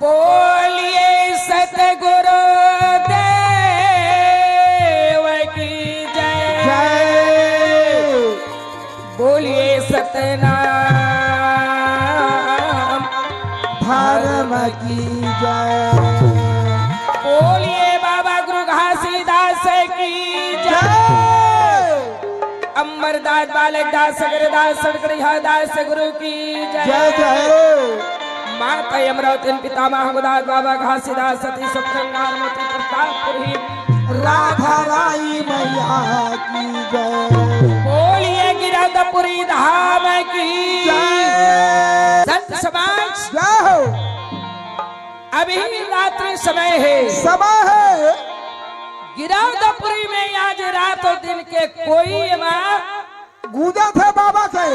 बोलिए सतगुरु देव की जय जय। बोलिए सतनाम धर्म की जय। बोलिए बाबा गुरु घासीदास की जय अमरदास बालकदास सगरदास सड़कड़ियादास गुरु की जय जय। माता अमरावती पितामह गुरुदास बाबा घासीदास सती सत्यनारायण मोती प्रतापपुरी राधा राई मैया की जय। बोलिए गिरधपुरी धाम की जय। संत समाज जय हो। अभी रात्रि समय है समय है। गिरधपुरी में आज रात और दिन के कोई गूंजा थे बाबा के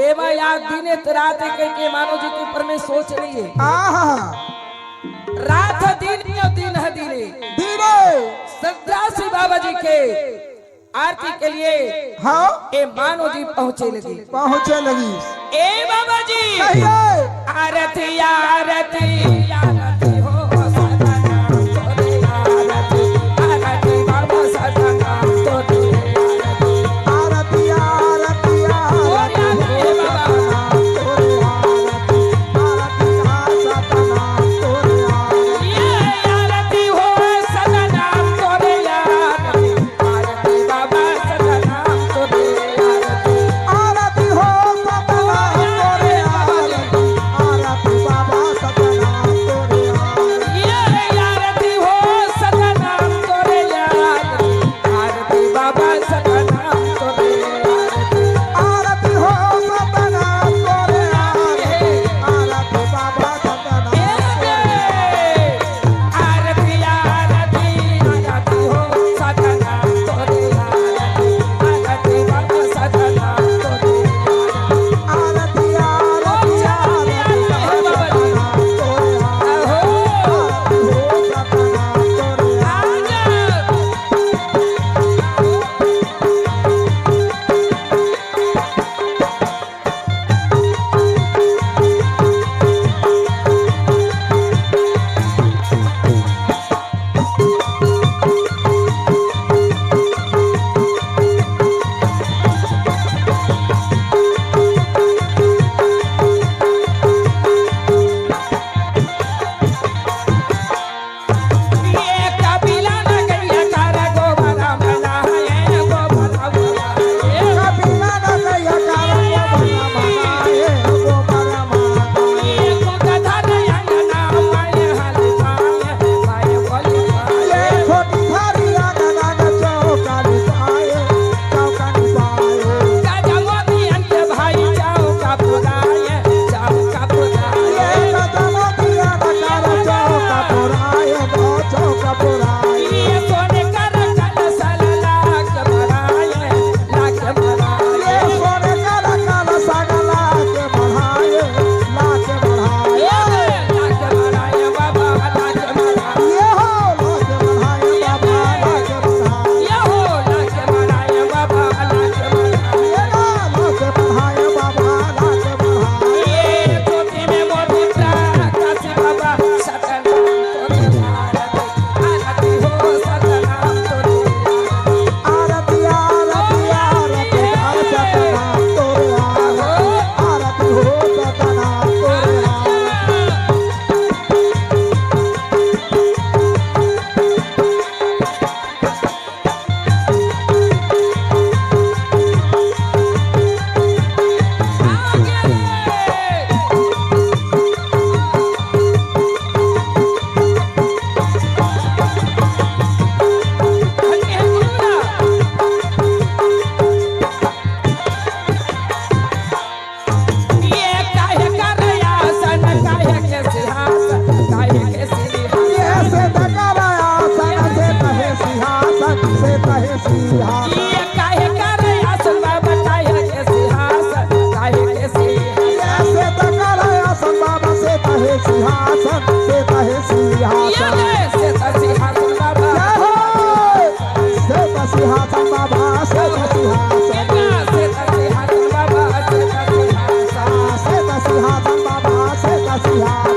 एवं याद दिन रात के मानो जी के ऊपर में सोच रही है आहा रात दिन और दिन है दिने दीने श्रद्धा श्री बाबा जी के आरती के लिए हाँ ए मानो जी पहुंचे लगी पहुंचे लगी। ए बाबा जी कहिए आरती आरती आरती हो सतनाम तोरे आरती आरती बाबा सतनाम तोरे आरती आरती आरती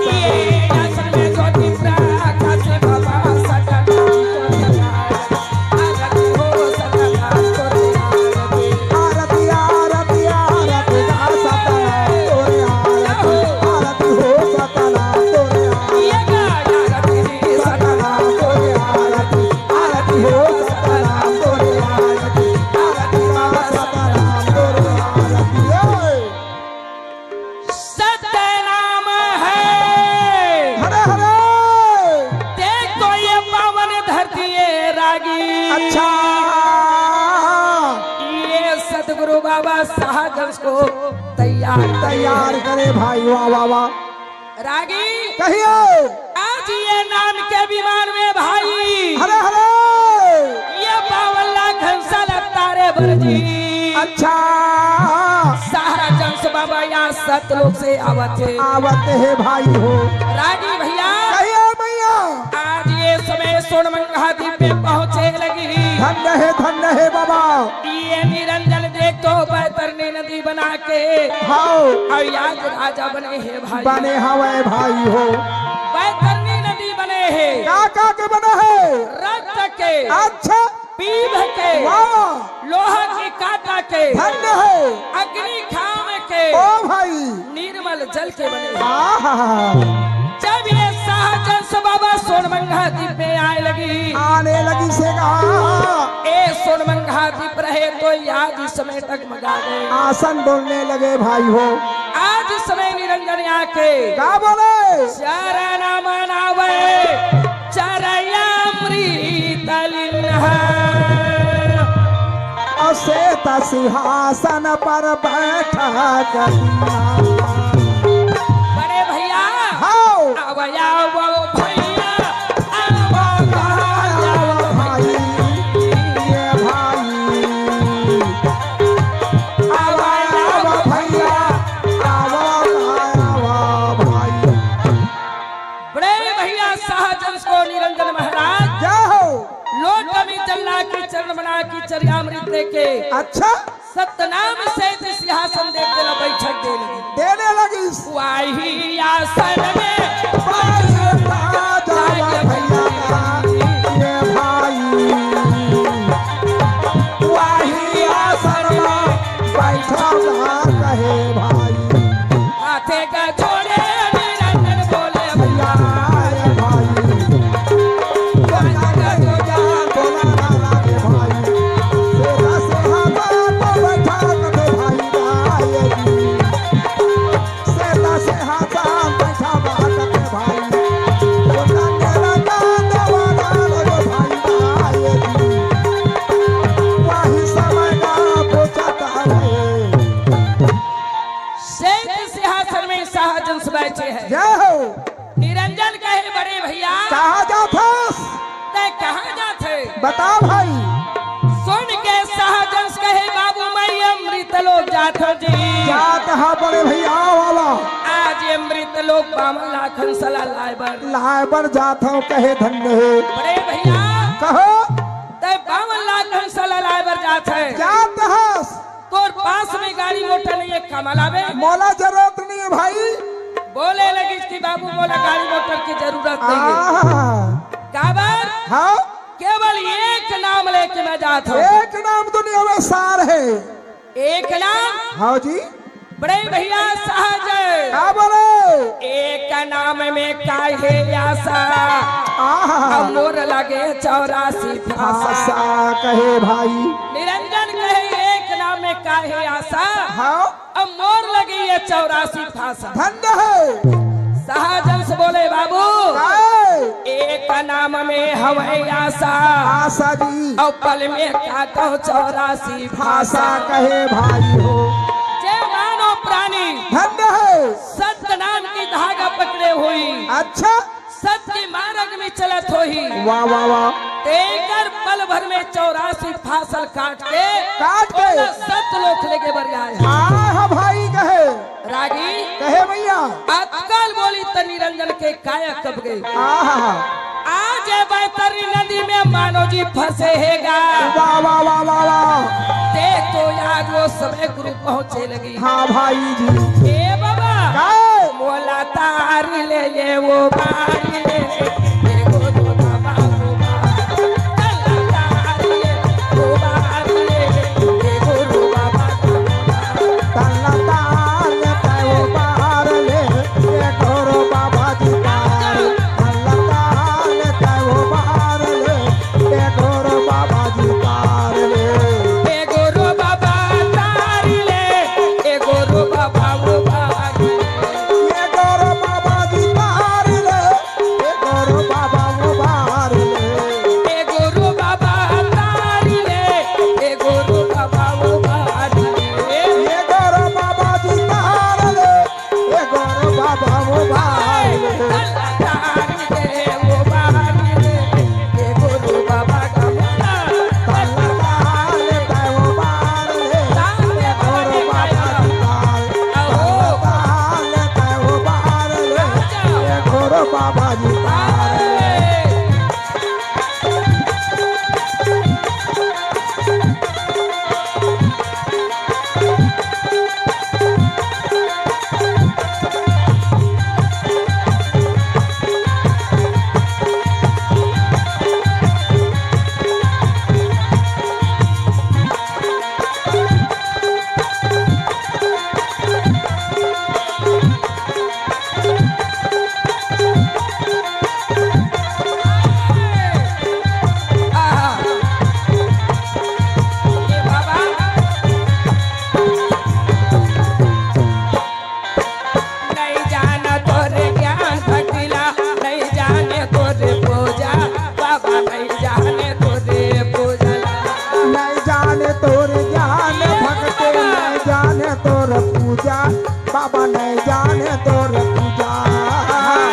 Yeah. शाहजंस को तैयार तैयार करे भाई। वाह वाह वाह। रागी कहिए। आज ये नाम के विमान में भाई हरे हरे। ये 52 लाख हंसा लगता रे बरजी। अच्छा शाहजंस बाबा यहाँ सतलोक से आवत है। आवत है भाई हो। रागी भैया कहिए मैया। आज ये समय सोनमंगा द्वीप पे पहुँचे लगी। धन्य है बाबा। ये निरंजन देख तो बैतरनी नदी बना के हाँ और आज राजा बने हैं भाई। बने हवे भाई हो। बैतरनी नदी बने हैं का के बना है। रक्त के अच्छा पीभ के वाह। लोहा की काटा के धन्य है। अग्नि खाम के ओ भाई। निर्मल जल के बने हैं। आहा। जब ये शाहजंस बाबा सोनमंगा द्वीप में आए लगी आने लगी से कहा। ए सोनमंगा द्वीप रहे तो आज इस समय तक मगा गए। आसन डोलने लगे भाई हो। आज इस समय निरंजन आके क्या बोले। चरण मनावे चरयामृत लिन्हा। असेत सिंहासन पर बैठा करिया। बड़े भैया हाओ आवया वो भैया भाई। ये भाई आवा भैया आवा भाई। बड़े भैया शाहजंस को निरंजन महाराज जाओ। लोटमी चलना की चरण बना की चर्यामृत देके अच्छा सतनाम से सिंहासन देख देला बैठक दे लगी। देने लगी। वाही आसन में जावा भैया ये भाई। वही आसन में बैठा कहे भाई। हाथे का छोड़े निरंजन बोले भैया रे भाई। बोला ना लागे भाई। सेना से हाथा तो बैठा कहे भाई आए जी। सेना से हाथा बैठा कहे भाई। बोला मेरा दान वाला लगे भाई आए जी। वही समय का पूछता है। शेख सिंहासन में शाहजंस बैठे हैं। जाओ। निरंजन कहे बड़े भैया कहा जाता। ते कहाँ जाते बता भाई। सुन के शाहजंस कहे बाबू मैं अमृत लोक जाता जी। क्या कहा बड़े भैया वाला। आज ये अमृत लोक 52 लाख हंसला लाइबर। लाए पर जाता हूँ कहे धन्य है। बड़े भैया कहो। ते 52 लाख हंसला लाइबर जाते हैं। क्या कहा। तोर पास में गाड़ी मोटर नहीं है कमल आवे। मोला जरूरत नहीं है भाई। बोले लगी कि बाबू मोला गाड़ी मोटर की जरूरत नहीं है। आहा। काबर हाँ केवल एक नाम लेके मैं जाता हूँ। एक नाम दुनिया में सार है। एक नाम हाँ जी। बड़े भैया सहज क्या बोले। एक नाम में काहे आशा आहा। मोर लगे 84 फांसा। आशा कहे भाई। निरंजन कहे एक नाम में काहे आशा हाँ अब मोर लगी है 84 फांसा। धन्य है। शाहजंस बोले बाबू काय? एक नाम में हवाई आशा आशा जी। और पल में काटो 84 भाषा फांसा। कहे भाई हो। जे मानो प्राणी धन्य है। सत्य नाम की धागा पकड़े हुई अच्छा। सत्य मार्ग में चलत होही। वाह वाह वाह। तेकर पल भर में 84 फासल काट के के सत्य लोक लेके बर आए। आहा भाई कहे। रागी कहे भैया। अतकाल बोली तो निरंजन के काया कब गई। आहा। आज बैतरनी नदी में मानो जी फंसे हैगा। वाह वाह वाह वाह वाह। देख तो आज वो समय गुरु पहुंचे लगी। हाँ भाई जी। ए बाबा काय? मोला तार ले ये वो बारी ले ये गो दो बाबा गो बाबा तल्ला तार ले वो बारी ले ये गो दो बाबा गो बाबा तल्ला तार ले वो बाहर ले ये घोरो बाबा जी तार। तल्ला तार ले वो बाहर ले ये घोरो बाबा जी तार ले। ये गो रो बाबा तार ले ये गो रो बाबा वो बारी ये घोरो बाबा जी तार ले बाबा जी तार ले। बाबा नहीं जाने तोर पूजा,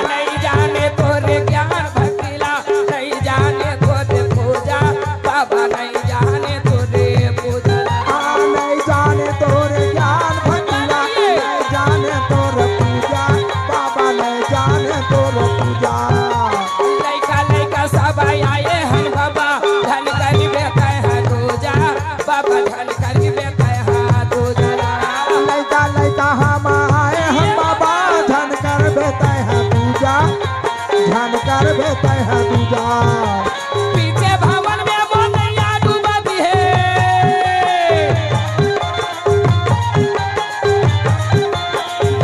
नहीं जाने तोर ज्ञान भक्तिला, नहीं जाने तोर पूजा, बाबा नहीं जाने तोर पूजा, नहीं जाने तोर ज्ञान भक्तिला, नहीं जाने तोर पूजा, बाबा नहीं जाने तोर पूजा। लइका लइका सब आए हैं बाबा, धन कर बेटे हैं दूजा, बाबा धन कर बेटे हैं दूजा। लइका लइका हम आए हम बाबा, धन कर बेटे हैं पूजा, धन कर बेटे हैं पूजा। पीछे भवन में मोनैया डूबती है,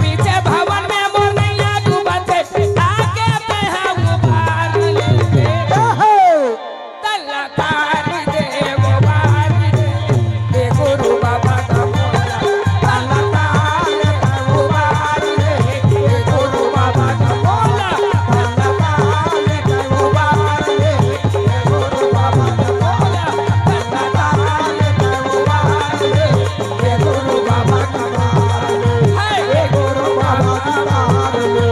पीछे भवन में मोनैया डूबते, आगे पे हम उबार लेते, तलकार दे उबार दे गुरु बाबा का मोला, तलकार दे उबार दे गुरु बाबा का मोला, तलकार दे उबार दे गुरु बाबा का मोला, तलकार दे उबार दे गुरु बाबा का मोला, हे गुरु बाबा का तार ले,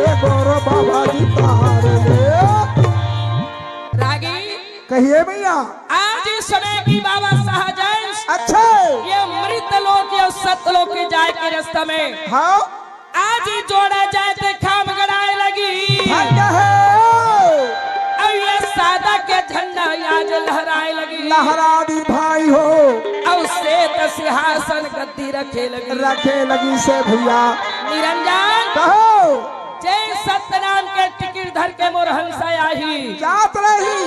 ए गोरो बाबा जी तार ले। रागी कहिए भैया। आज इस समय की बाबा शाहजहां अच्छे ये मृत लोक या सतलोक के जाए के रास्ता में हाँ आज ही जोड़ा जाए तो खाम गड़ाए लगी, धन्य है, अब ये सादा के झंडा आज लहराए लगी, लहरा दी भाई हो, अब श्वेत सिंहासन गद्दी रखे लगी। रखे लगी से भैया। निरंजन कहो जय सत्यनाम के टिकट धर के मोर हंसा आई, जात रही।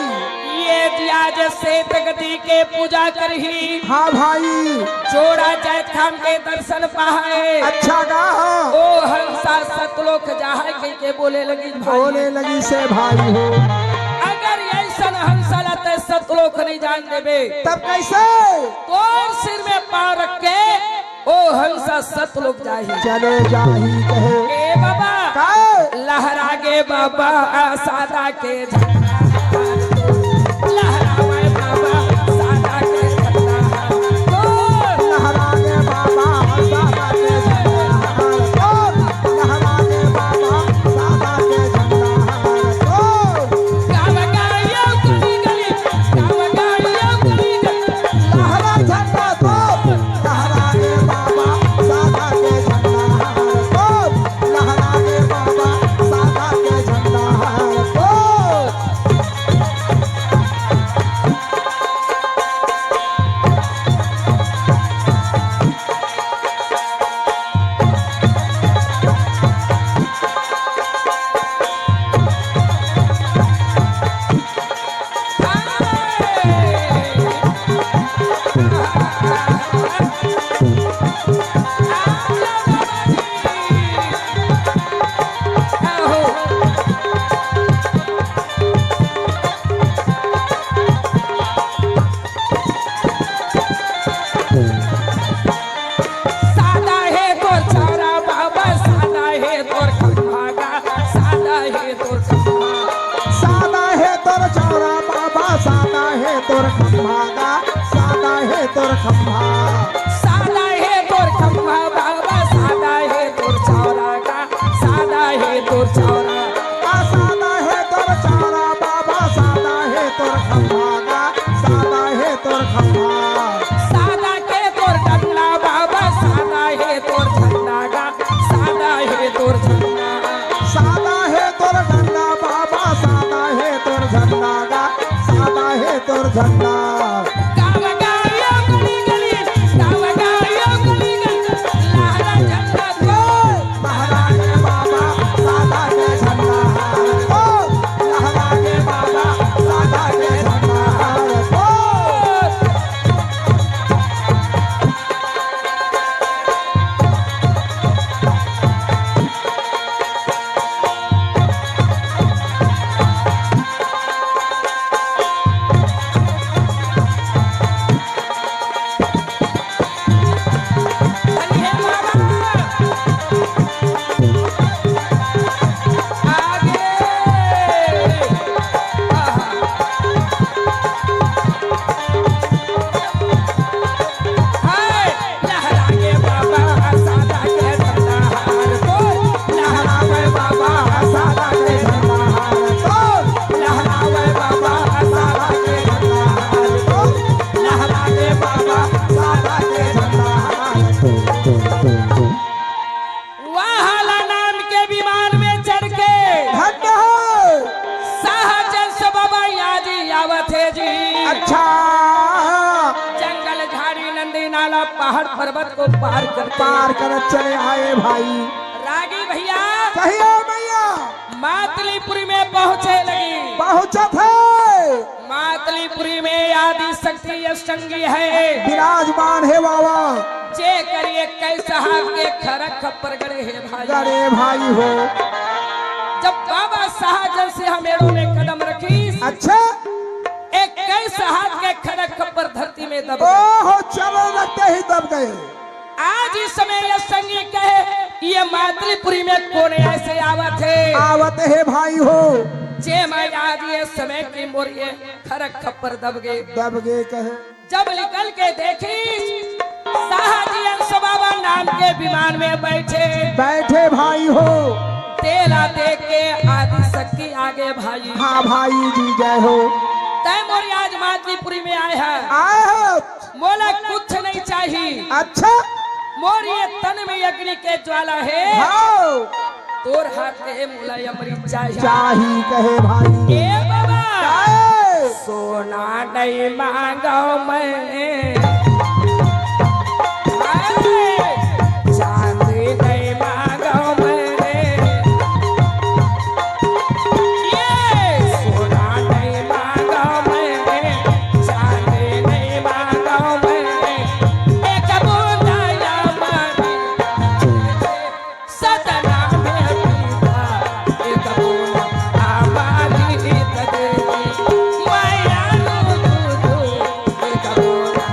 ये दिया जे श्वेत गद्दी के पूजा करही, हाँ भाई जोड़ा जाए खाम के दर्शन पाए, अच्छा गा ओ हंसा सतलोक जहां के बोले लगी भाई, बोले लगी से भाई हो। अगर ऐसा हंसा लाते सतलोक नहीं जान देवे, तब कैसे तोर सिर में पाँव रख के ओ हंसा सतलोक जाही। चले जाही कहे ए बाबा का लहरा गे बाबा सादा के झंडा, लहरावे बाबा सादा के झंडा, लहरा के बाबा सादा के झंडा, लहरा के बाबा सादा के झंडा, गाँव गाड़ियों गली गली, गाँव गाड़ियों गली गली, लहरा झंडा तो लहरा के बाबा सादा के झंडा, लहरा के बाबा सादा के झंडा। तोर खम्भा गा सादा है तोर खम्भा सादा है तोर खम्भा बाबा सादा है तोर चौरा गा सादा है तोर चौरा सादा है तोर चौरा बाबा सादा है तोर खम्भा गा सादा है तोर खम्भा सादा के तोर डंडा बाबा सादा है तोर झंडा गा सादा है तोर झंडा सादा है तोर झंडा गाँव गाँव गली गली गाँव गाँव गली गली लहरा झंडा लहराए बाबा सादा के झंडा ओ लहराए बाबा सादा के झंडा ओ धन्य बाबा आगे हाय लहराए बाबा सादा के झंडा को लहराए बाबा सादा के झंडा ओ लहराए बाबा सादा के झंडा ओ लहराए बाबा सादा के झंडा वाहला नाम के विमान में चढ़ के धन्य हो साहजन से बाबा याद आवत है जी अच्छा जंगल झाड़ी नंदी नाला पहाड़ पर्वत को पार करते पार कर चले आए भाई रागी भैया कहियो मैया मातलीपुरी में पहुंचे लगी पहुंचत है मातलीपुरी में आदि शक्ति अष्टंगी है विराजमान है बाबा जे करिए कैसा के खरक खप्पर गड़े है भाई गरे भाई हो जब बाबा साहजन से हमेड़ों में कदम रखी अच्छा एक कैसा हाथ के खरक खप्पर धरती में दब गए। ओहो चलो लगते ही दब गए आज इस समय यह संगी कहे ये मातलीपुरी में कौन ऐसे आवत है आवत है भाई हो जे मैं आज ये समय की मोरिये खरक खप्पर दब गए दब गए कहे जब निकल के देखी साहजियन बाबा नाम के विमान में बैठे बैठे भाई हो तेला देख के आदि शक्ति आगे भाई हाँ भाई जी जय हो तय मोरी आज मातलीपुरी में आए हैं आए हो मोला कुछ नहीं चाहिए अच्छा मोर ये तन में अग्नि के ज्वाला है हाँ तोर हाथ के मोला अमृत चाहिए चाही कहे भाई ए बाबा आए। सोना नहीं मांगो मैं चांदी नहीं मांगो मैं ये सोना नहीं मांगो मैं चांदी नहीं मांगो मैं एक बूंदा अमृत सतना में पीता एक बूंदा अमृत दे माया नु एक बूंदा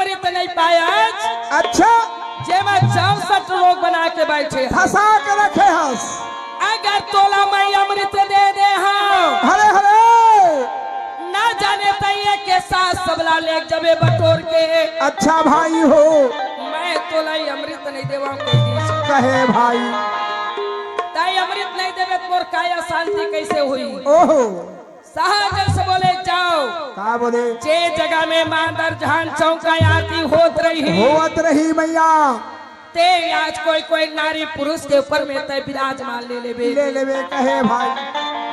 अमृत नहीं पाया अच्छा जे मैं 64 लोग बना के बैठे हैं। फंसा के रखे हंस। अगर तोला मैं अमृत दे दे हाँ हरे हरे ना जाने तैये के साथ सबला ले जबे बटोर के अच्छा भाई हो मैं तोला अमृत नहीं देवा कहे भाई ताई अमृत नहीं देवे तोर काया शांति कैसे हुई। ओहो सहज से बोले जाओ का बोले जे जगह में मांदर जहान चौका आरती होत रही होत रही मैया ते आज कोई कोई नारी पुरुष के ऊपर में तय विराजमान ले लेबे कहे भाई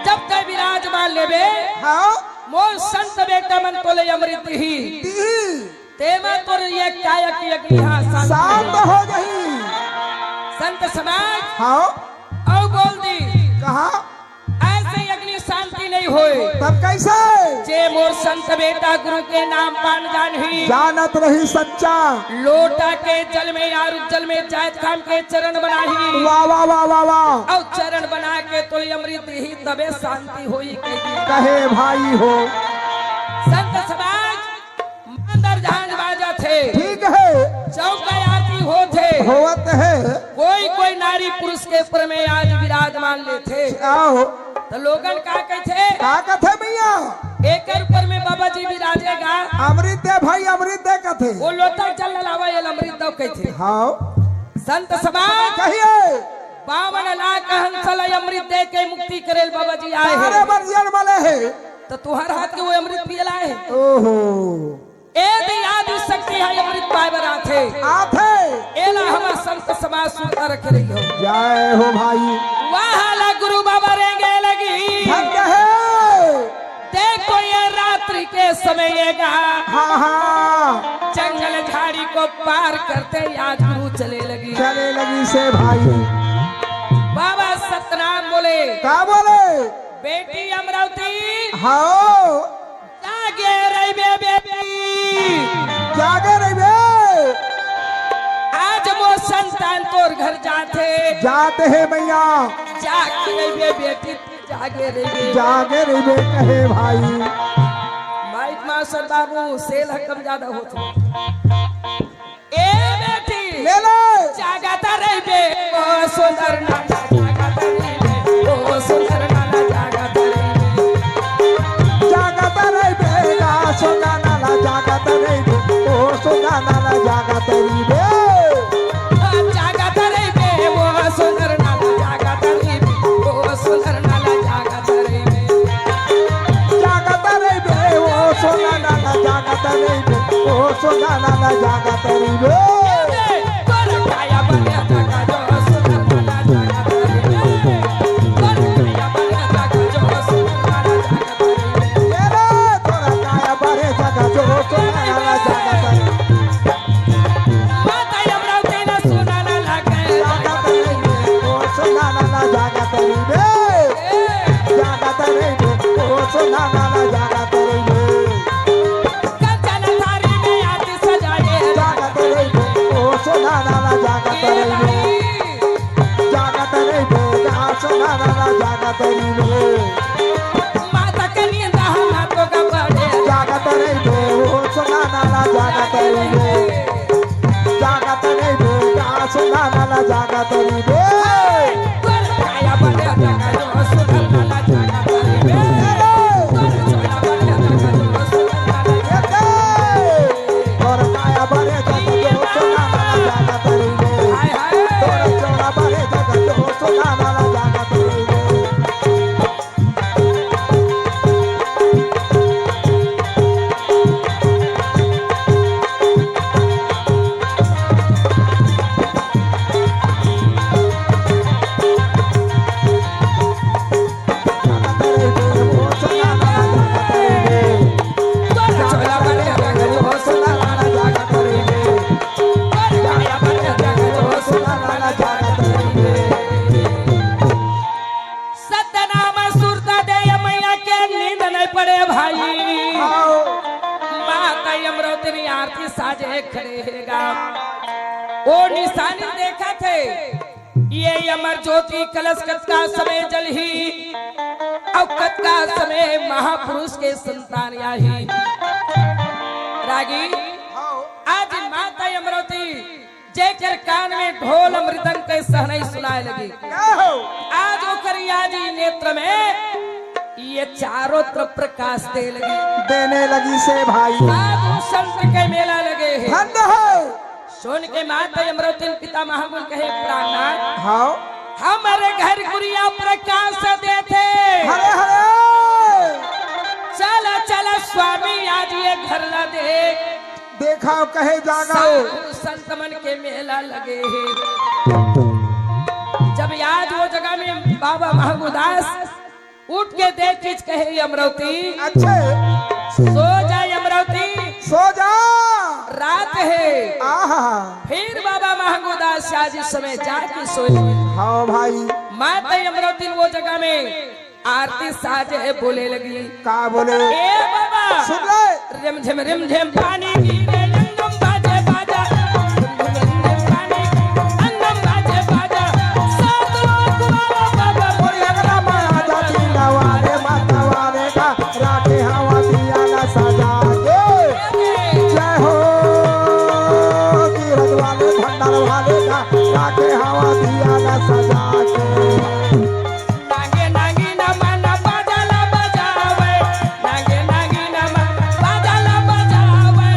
जब तय विराजमान लेबे हाँ मोर संत बेटा मन तोले अमृत ही ते में तोर ये काया की अग्नि हाँ शांत हो गई संत समाज हाँ औ बोल दी कहा ऐसे अग्नि शांति नहीं होए तब कैसे जे मोर संत बेटा गुरु के नाम पान जान ही जानत रही सच्चा लोटा के जल में यार जल में जायत खान के चरण बनाही वाह वाह वाह वाह वाह और चरण बना के तो अमृत ही तबे शांति हुई कहे भाई हो संत समाज मंदिर जहान बाजा थे ठीक है चौका आरती होते होत है कोई कोई नारी पुरुष के ऊपर में आज विराजमान ले थे आओ तो लोगन का कहते का कथे मैया एक ऊपर में बाबा जी विराजेगा अमृत दे भाई अमृत दे कथे वो लोटा जल लावा ये अमृत दो कहते हाँ संत समाज कहिए 52 लाख हंसल अमृत दे के मुक्ति करेल बाबा जी आए अरे हैं बर्जियन वाले है तो तुम्हारे हाथ के वो अमृत पियला है ओहो ए याद शक्ति है अमृत पाए बरा थे आथे एला हमार संत समाज सुनता रख रही हो जय हो भाई वहाला गुरु बाबा रेंगे लगी धन्य है देखो ये रात्रि के समय ये गा हाँ हाँ जंगल झाड़ी को पार करते आज गुरु चले लगी से भाई बाबा सतनाम बोले का बोले बेटी अमरावती हाँ जागे रही बेटी जागे रही बे आज वो संतान तोर घर जाते हैं मैया जागे रही बेटी जागे रही बे कहे भाई माइक मास्टर बाबू सेल कम ज्यादा होते ए बेटी ले ले जागता रही बे ओ सुंदर नाना जागता रही बे ओ सुंदर नाना जागता रही बे जागता रही बेगा सोना नाला जागता रही बे ओ सोना नाला जागता रही बे जागता रही बे ओ सुंदर नाना जागता रही बे ओ सुंदर नाना जागता रही बे जागता रही बे ओ सोना नाला जागता रही बे ओ सोना नाला जागता रही बे माता के नींद हम तो का बड़े जागत रही बे ओ सोना नाला जागत रही बे जागत रही बे गा सोना नाला जागत रही बे काया बड़े जगह जो सुंदर नाला जागता रही बे और काया बड़े जगह जो सोना नाला जागत रही बे हाय हाय तोर चौड़ा बड़े जगह जो सोना नाला जागत रही बे देखा थे ये अमर ज्योति कलश का समय जल ही अवकत का समय महापुरुष के संतान याही रागी आज जेकर कान में ढोल मृदंग के सहनाई सुनाए लगी। क्या हो आज ओकर यादी नेत्र में ये चारों तरफ प्रकाश दे लगी। देने लगी से भाई साधु संत के मेला लगे हैं। धन्य है सोन के माता अमृतिन पिता महागुण कहे प्राणनाथ हाँ हमारे घर गुड़िया प्रकाश देते। हरे हरे चला चला स्वामी आज ये घर ला देख। देखा कहे जागा साधु संत मन के मेला लगे हैं। जब आज वो जगह में बाबा महागुदास उठ के देख खींच कहे अमरावती अच्छे सो जाए अमरावती सो जा रात है। आहा फिर बाबा महागुदास आज इस समय जाके सोए। हाँ भाई माता अमरावती वो जगह में आरती साजे बोले लगी। का बोले ए बाबा सुन ले रिम झिम पानी गिरे अंगम बाजे बाजा रिम झिम पानी अंगम बाजे बाजा सात लोग वाला बाबा बोली अगला माया जाती नवारे माता वाले का राखे हवा दिया ना सजा के जय हो तीरथ वाले भंडार वाले का राखे हवा दिया ना सजा के नागे नागी ना माना बाजाला बजावे नागे नागी ना माना बाजाला बजावे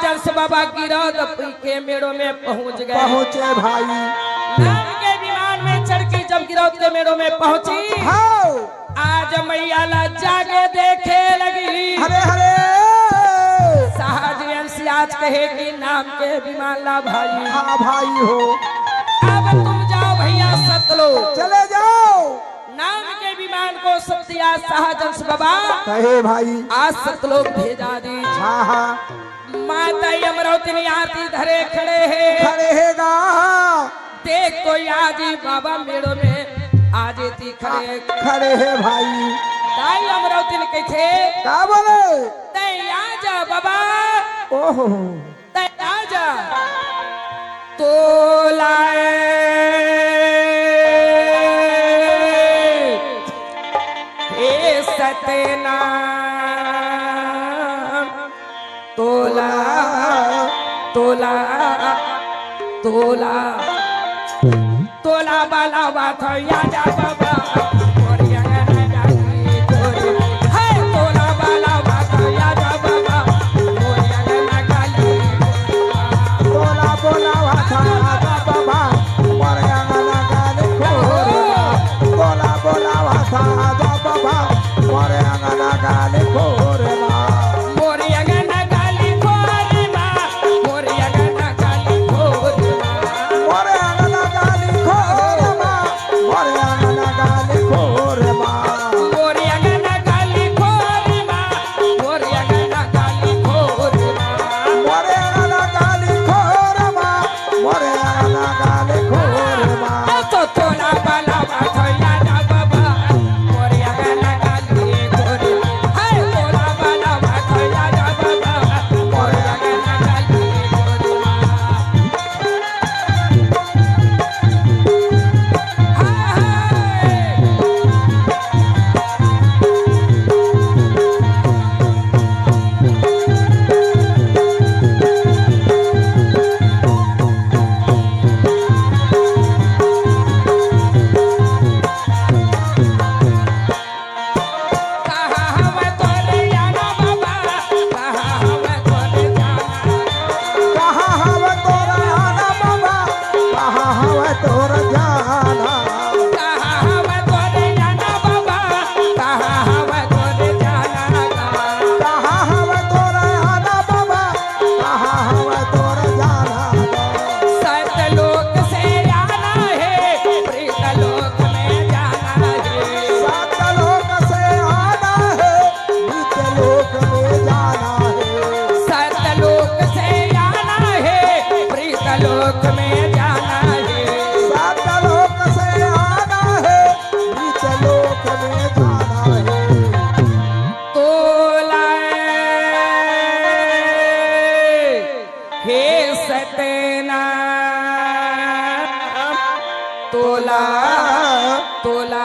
सहजस बाबा गिरौदपुरी के मेड़ों में पहुंच गए। पहुँचे भाई। नाम के विमान में चढ़ के जब गिरौद के मेड़ों में पहुंची, हाँ आज मैया ला जागे देखे लगी। हरे हरे सहज आज कहे कि नाम के विमान ला भाई। हाँ भाई हो। अब तुम जाओ भैया सतलोक, चले जाओ। नाम के विमान को सत्या सहजस बाबा कहे भाई आज सतलोक भेजा दी। हाँ हाँ माता अमरावती आरती धरे खड़े है। खड़े है गा। देख कोई आजी बाबा मेड़ों में आज खड़े खड़े है भाई। ताई अमरावती ने कैसे क्या बोले? तय आजा बाबा, ओहो तय आजा तो लाए हे सतना तोला तोला तोला तोला बाला बात आजा बाबा।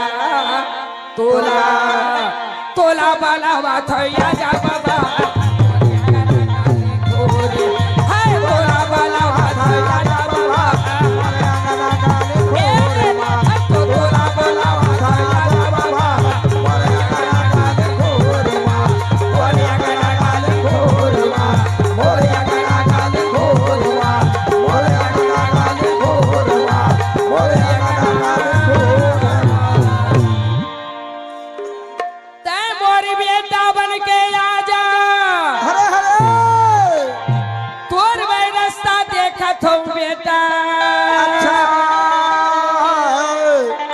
तोला तोला बाला वाथया जा बाबा हाय तोला बाला वाथया जा बाबा तोला बाला वाथया जा बाबा मोरिया गला गाल खोरवा मोरिया गला गाल खोरवा मोरिया गला गाल खोरवा मोरिया गला गाल खोरवा तै मोरी बेटा बन के आजा हरे हरे तोर वे रास्ता देखत हूँ बेटा अच्छा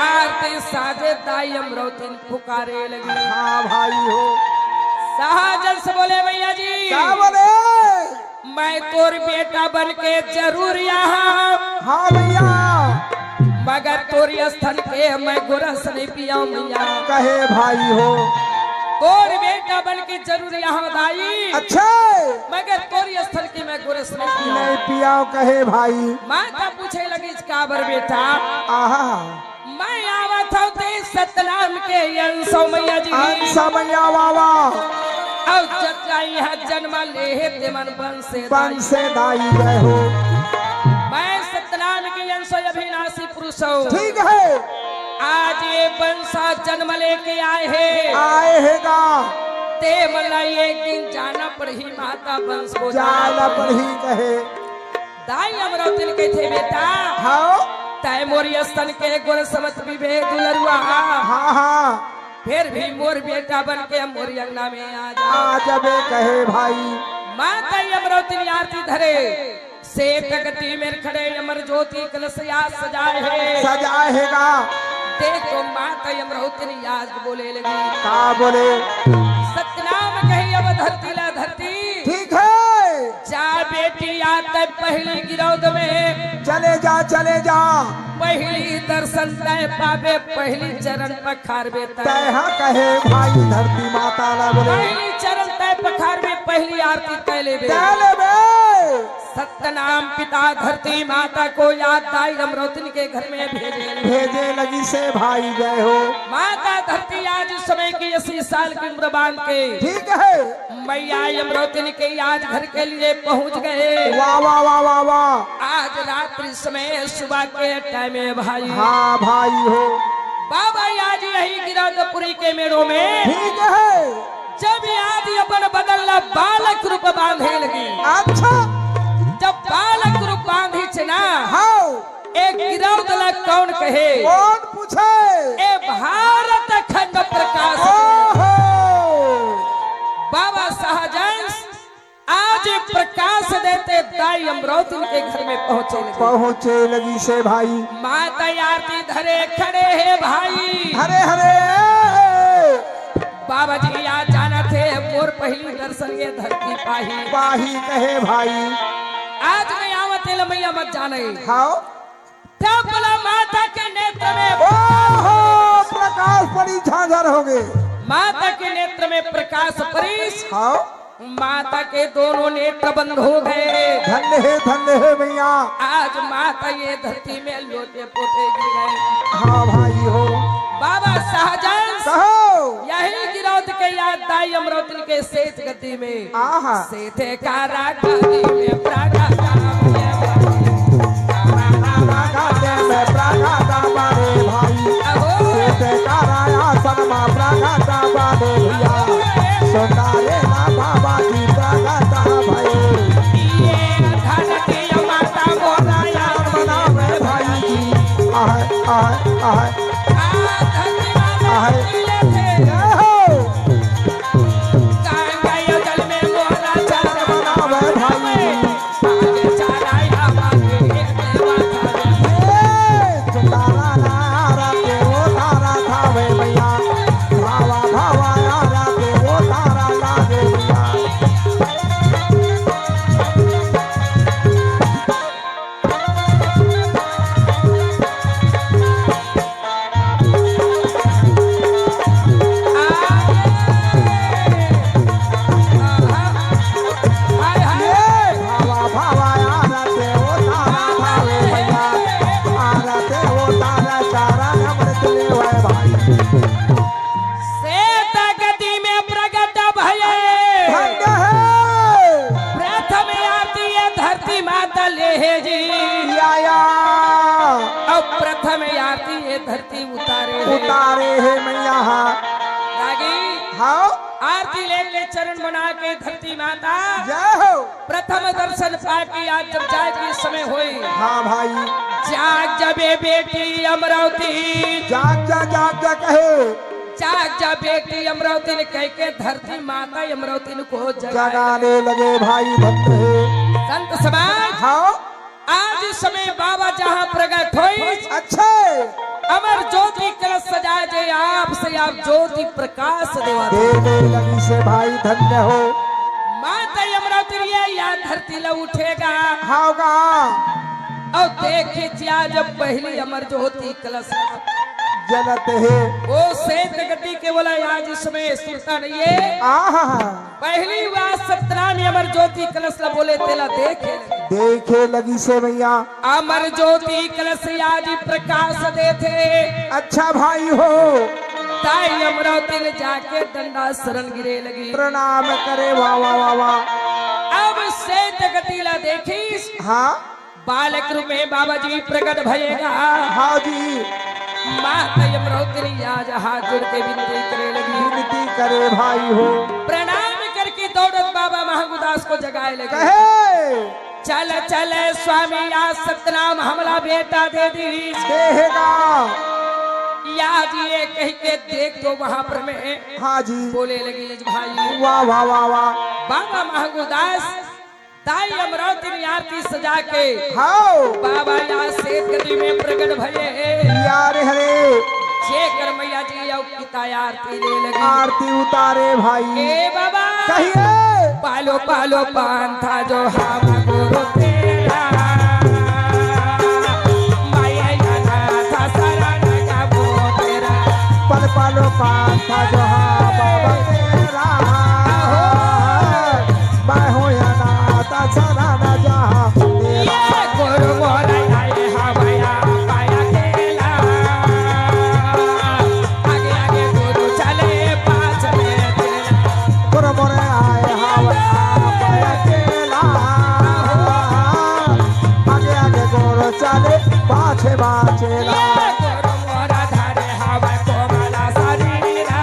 आरती साजे दाई अमरौती पुकारे लगी हाँ भाई हो सहजन से बोले भैया जी क्या बोले मैं तोर बेटा बन के जरूर यहाँ हाँ भैया मगर तोरी स्थल के मैं गुरस नहीं पिया मैया कहे भाई हो तोर बेटा बन के जरूर यहाँ दाई अच्छा मगर तोरी स्थल की मैं गुरस नहीं पिया नहीं पियाओ कहे भाई माता पूछे लगी काबर बेटा आहा मैं आवत हूँ तेज सतनाम के अंशो मैया जी समया बाबा अब जब जाई है जन्म ले ते मन बन बन से दाई गए हो मैं सतनाम के अंश अभिनाशी पुरुष हूँ ठीक है आज ये बंसा जन्म लेके आए हैं आए हैगा ते मला एक दिन जाना पड़ी माता वंश को जाला पर ही कहे दाई अमरावती के थे बेटा हाँ तय मोरी स्तन के गुण समत विवेक दुलरुआ हाँ हाँ फिर भी मोर बेटा बन के मोरी अंगना में आ जा जबे कहे भाई माता अमरावती आरती धरे से प्रगति में खड़े अमर ज्योति कलश याद सजाए है सजाएगा देखो माता अमरावती आज बोले लगी का बोले सतनाम कही अब धरती ला धरती ठीक है जा बेटी आते पहली गिरौद में चले जा पहली दर्शन तय पावे पहली चरण पखारवे तय हाँ कहे भाई धरती माता ला बोले पहली चरण तय पखारवे पहली आरती तय लेवे सत्यनाम पिता धरती माता को याद दाई अमरावती के घर में भेजे लगी से भाई जय हो माता धरती आज इस समय की 80 साल की उम्र बांध के ठीक है मैया अमरावती के आज घर के लिए पहुंच गए वाह वाह वाह वाह वाह आज रात्रि समय सुबह के टाइम में भाई हाँ भाई हो बाबा आज यही गिरौदपुरी के मेड़ों में ठीक है जब आज अपन बदलना बालक रूप बांधे लगी अच्छा जब बालक रूप बांधी चना हाँ एक गिरौदला कौन कहे कौन पूछे ए भारत खंड प्रकाश बाबा शाहजहां आज प्रकाश देते दाई अमरावती के घर में पहुंचे लगी से भाई माता आरती धरे खड़े है भाई हरे हरे बाबा जी आज जाना थे मोर पहली दर्शन ये धरती पाही कहे भाई आज मैं आवत है मैया मत जाने हाँ तब बोला माता के नेत्र में ओहो प्रकाश परी झांझर हो गए माता के नेत्र में प्रकाश परी हाँ माता के दोनों नेत्र बंद हो गए धन्य है भैया आज माता ये धरती में लोटे पोते गिर गए हाँ भाई हो बाबा शाहजहां कहो यही गिरौद के याद दाई अमरावती के सेठ गद्दी में आहा सेठे का गद्दी में प्रागा भाई सेठे का आसन मा प्रागा भैया सोनारे ना बाबा जी प्रागा भाई ये धरती माता बोलाया बनावे भाई जी आह धरती उतारे है मैया रागी हाँ आरती ले चरण बना के धरती माता जय हो प्रथम दर्शन पाके आज जब जाए के समय हुई हाँ भाई जाग जबे बेटी अमरावती जाग जा कहे जाग जा बेटी अमरावती ने कह के धरती माता अमरावती को जगाने लगे भाई भक्त है संत समाज हाँ आज इस समय बाबा जहाँ प्रकट हुई अच्छे अमर ज्योति कलश सजाए दे आप से आप ज्योति प्रकाश देवा देने लगी से भाई धन्य हो माता अमरावती या धरती ल उठेगा होगा और देखिए जब पहली अमर ज्योति कलश जलत है वो सेठ गति के बोला आज इसमें सुनता नहीं है पहली बार सतनाम अमर ज्योति कलश ला बोले तेला देखे लगी से भैया अमर ज्योति कलश आज प्रकाश देते अच्छा भाई हो ताई अमरावती ने जाके डंडा शरण गिरे लगी प्रणाम करे वाह वाह वाह वाह अब सेठ गति ला देखी हाँ बालक रूप में बाबा जी प्रकट भयेगा हाँ जी माता यमरावती आज हाथ जोड़ के विनती करे लगी। विनती करे भाई हो, प्रणाम करके दौड़त बाबा महंगुदास को जगाए लगे। कहे चल चल स्वामी आज सतनाम हमला बेटा दे दी देगा। याद ये कह के देख तो वहां पर मैं हाँ जी, बोले लगी भाई। वाह वाह वाह वाह। बाबा महंगुदास ताई अमरावती ने आरती सजा के हाँ बाबा यहाँ से गली में प्रकट भये यार हरे जेकर मैया जी अब पिता आरती ले लगी। आरती उतारे भाई। ए बाबा कहिए पालो पालो पान था जो हम गुरु तेरा माया जाना था शरण का वो तेरा। पल पल पान था जो हाँ बाबा तेरा मैं हो या नाता सदा न जहाँ तेरा। ये गुरु मोरा आए हवाया पाया खेला आगे आगे गुरु चले पाछ में तेरा। गुरु मोरे आए हवा पाया केला आगे आगे गुरु चले पाछे बाचेला। ये गुरु मोरा धारे हवा कोमला शरीरा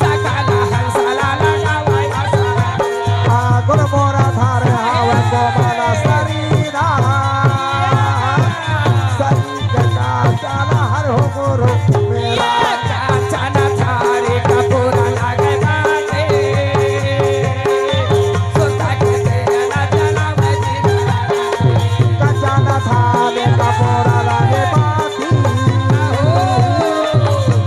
सकल हंसला लगावाया सारा। गुरु मोरा धारे हवा कोमला शरीरा शरीर का चला हर हो गुरु मेरा। कांचन थारी कपूर लागे बाटे सुता के तेरा जलावे जीरा। कचाना थाले का पोरा लागे बाती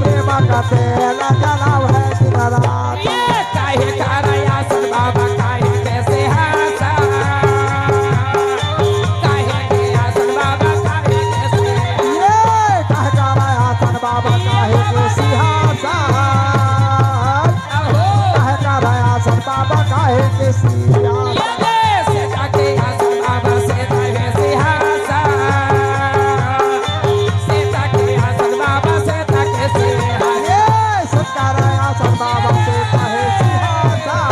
प्रेमा का तेला जलाव है दिन रात। ये काहे कारया सन बाबा काहे कैसे हासा काहे के आसन बाबा काहे कैसे ये कह कारा आसन बाबा काहे के सिंहासन अहो कह कारा आसन बाबा काहे के सिंहासन। ये से जाके आसन बाबा से ताहे सिंहासा से जाके आसन बाबा से ताके सिंहासा। ये सत्कारा आसन बाबा से काहे सिंहासन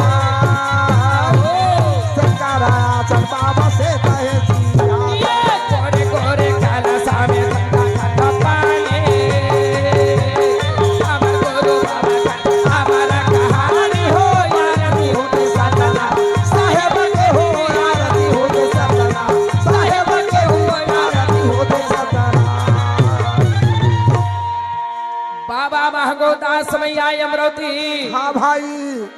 सत्कारा आसन बाबा से काहे सिंहासन। ये गोरे गोरे काला सामे ठंडा ठंडा पानी हमर गुरु बाबा का हमारा कहानी हो यारती होते सतना साहेब के हो आरती होते सतना साहेब के हो आरती होते सतना। बाबा महंगोदास मैया अमरावती हाँ भाई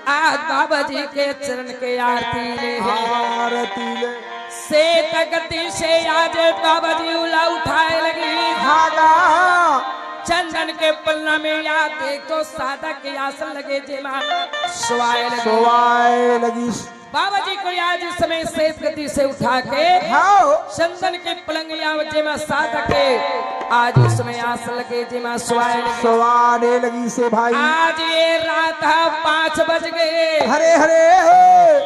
आज बाबा जी के चरण के आरती ले आरती ले से तगती से आज बाबा जी उला उठाए लगी। भागा चंदन के पन्ना में याद देख तो सादा के आसन लगे जेमा स्वाए लगे। सोवाए लगी। बाबा जी को आज इस समय शेष गति से उठा के हाँ चंदन के पलंगिया जेमा सादा के आज इस समय आसन लगे जेमा स्वाए लगे। सोवाने लगी से भाई। आज ये रात 5 बज गए हरे हरे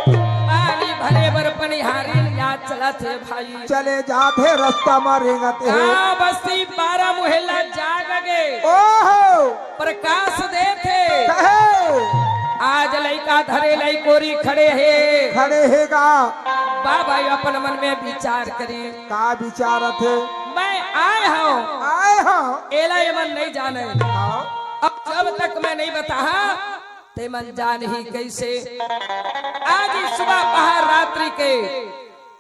पानी भरे बर पनिहारी याद चला थे भाई। चले जाते रास्ता में रेंगते हो। हाँ बस्ती 12 मुहल्ला जाग गए ओहो प्रकाश दे थे। कहे आज लइका धरे लई कोरी खड़े है खड़े हैगा बाबा अपन मन में विचार करी का विचारत है। मैं आए हूँ आए हाँ एला ये मन नहीं जाने हाँ अब जब तक मैं नहीं बता ते मन जान ही कैसे। आज ही सुबह बाहर रात्रि के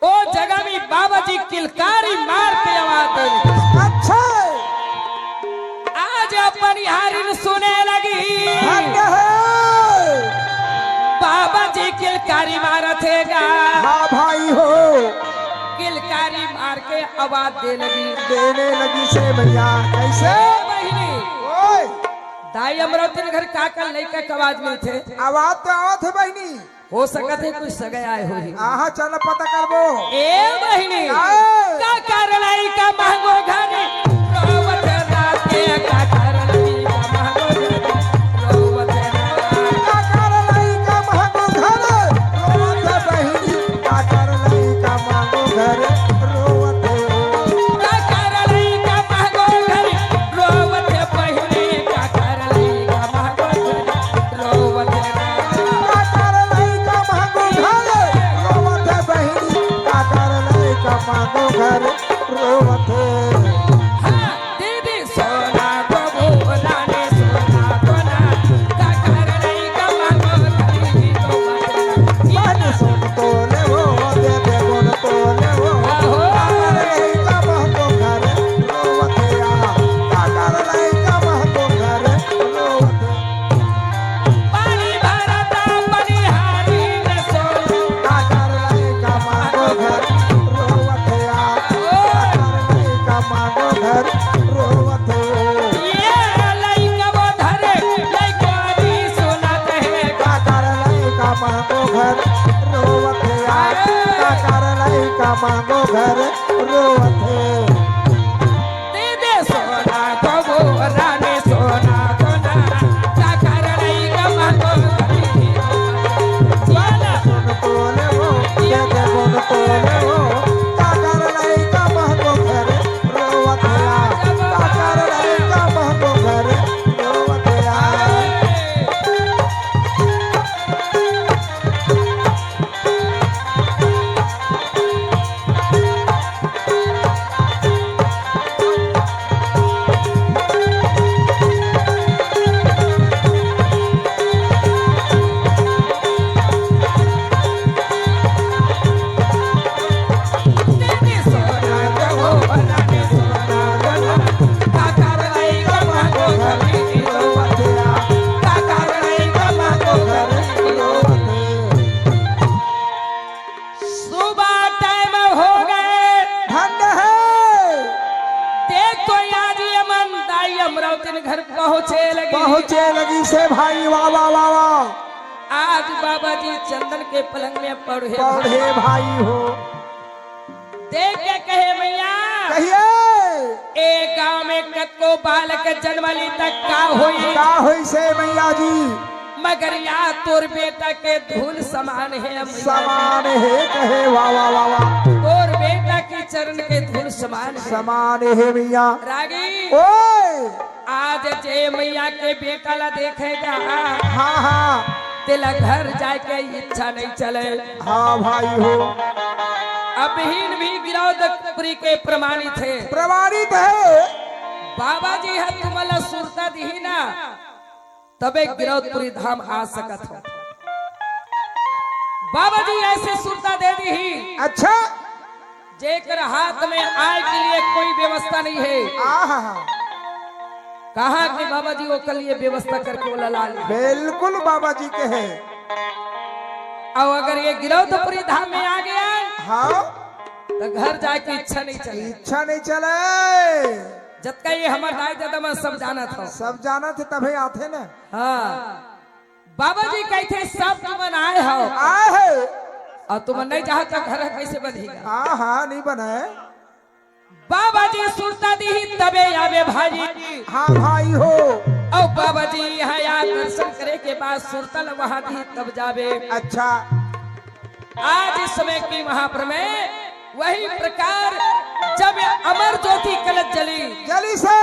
ओ जगह में बाबा जी किलकारी मार के आवाज दे। अच्छा आज अपन हारिन सुने लगी भाग्य है। बाबा जी किलकारी मारत हैगा। हाँ भाई हो किलकारी मार के आवाज दे लगी। देने लगी से भैया कैसे ए बहिनी ओए दाई अमरावती के घर काका लड़का के आवाज में थे। आवाज तो आवत है बहनी। हो सकत है कुछ सगे आए हो ही। आहा चल पता करबो। ए बहिनी आए। का कारण लड़का महंगो घरे रोवत रात के का कारण लड़का महंगो घरे रोवत रात। का कर लई का मांगो घर रोवत है बहनी का कर लई का मांगो घर रोवत हो। का कारण लड़का महंगो घरे रोवत बहिनी का कारण लड़का महंगो घरे रोवत रात। का कर लई का मांगो घर रोवत है बहनी का कर लई का मांगो घर रोवत है। मांगो घर रोवत है दे दे सोना को वो रानी सोना को ना साकार नहीं कमा को गुण तोले वो दे दे गुण तोले वो साकार नहीं का मांगो घर रोवत है साकार नहीं का मांगो घर रोवत है पहुंचे लगी से भाई वाह वाह वाह वाह आज बाबा जी चंदन के पलंग में पढ़े भाई हो देख के कहे मैया कहिए एक गांव में कतको बालक जन्मली तक का हुई से मैया जी मगर या तोर बेटा के धूल समान है मैया। समान है कहे वाह वाह वाह वाह तोर बेटा की चरण के धूल समान है मैया रागी ओए आज जे मैया के बेटा ला देखेगा हाँ हाँ तेला घर जाके इच्छा नहीं चले हाँ भाई हो अबहीन भी गिरौदपुरी के प्रमाणित है बाबा जी है तुम्हारा सुरता दी ना तबे गिरौदपुरी धाम आ सकत हो बाबा जी ऐसे सुरता दे दी ही अच्छा जेकर हाथ में आय के लिए कोई व्यवस्था नहीं है कहा कि बाबा जी वो कल ये व्यवस्था करके वो लला ले बिल्कुल बाबा जी के है और अगर ये गिरौदपुरी धाम में आ गया हाँ तो घर जाके इच्छा नहीं चले जब का ये हमारा दाई दादा में सब जाना था तभी आते ना हाँ बाबा जी कहते सब तुम आए हो और तुम नहीं चाहता घर कैसे बनेगा हाँ नहीं बना है बाबा जी सुरता दी तबे आवे भाई हाँ भाई हो और बाबा जी यहाँ दर्शन करे के बाद सुरतल वहाँ दी तब जावे अच्छा आज इस समय की महाप्र में वही प्रकार जब अमर ज्योति कलश जली से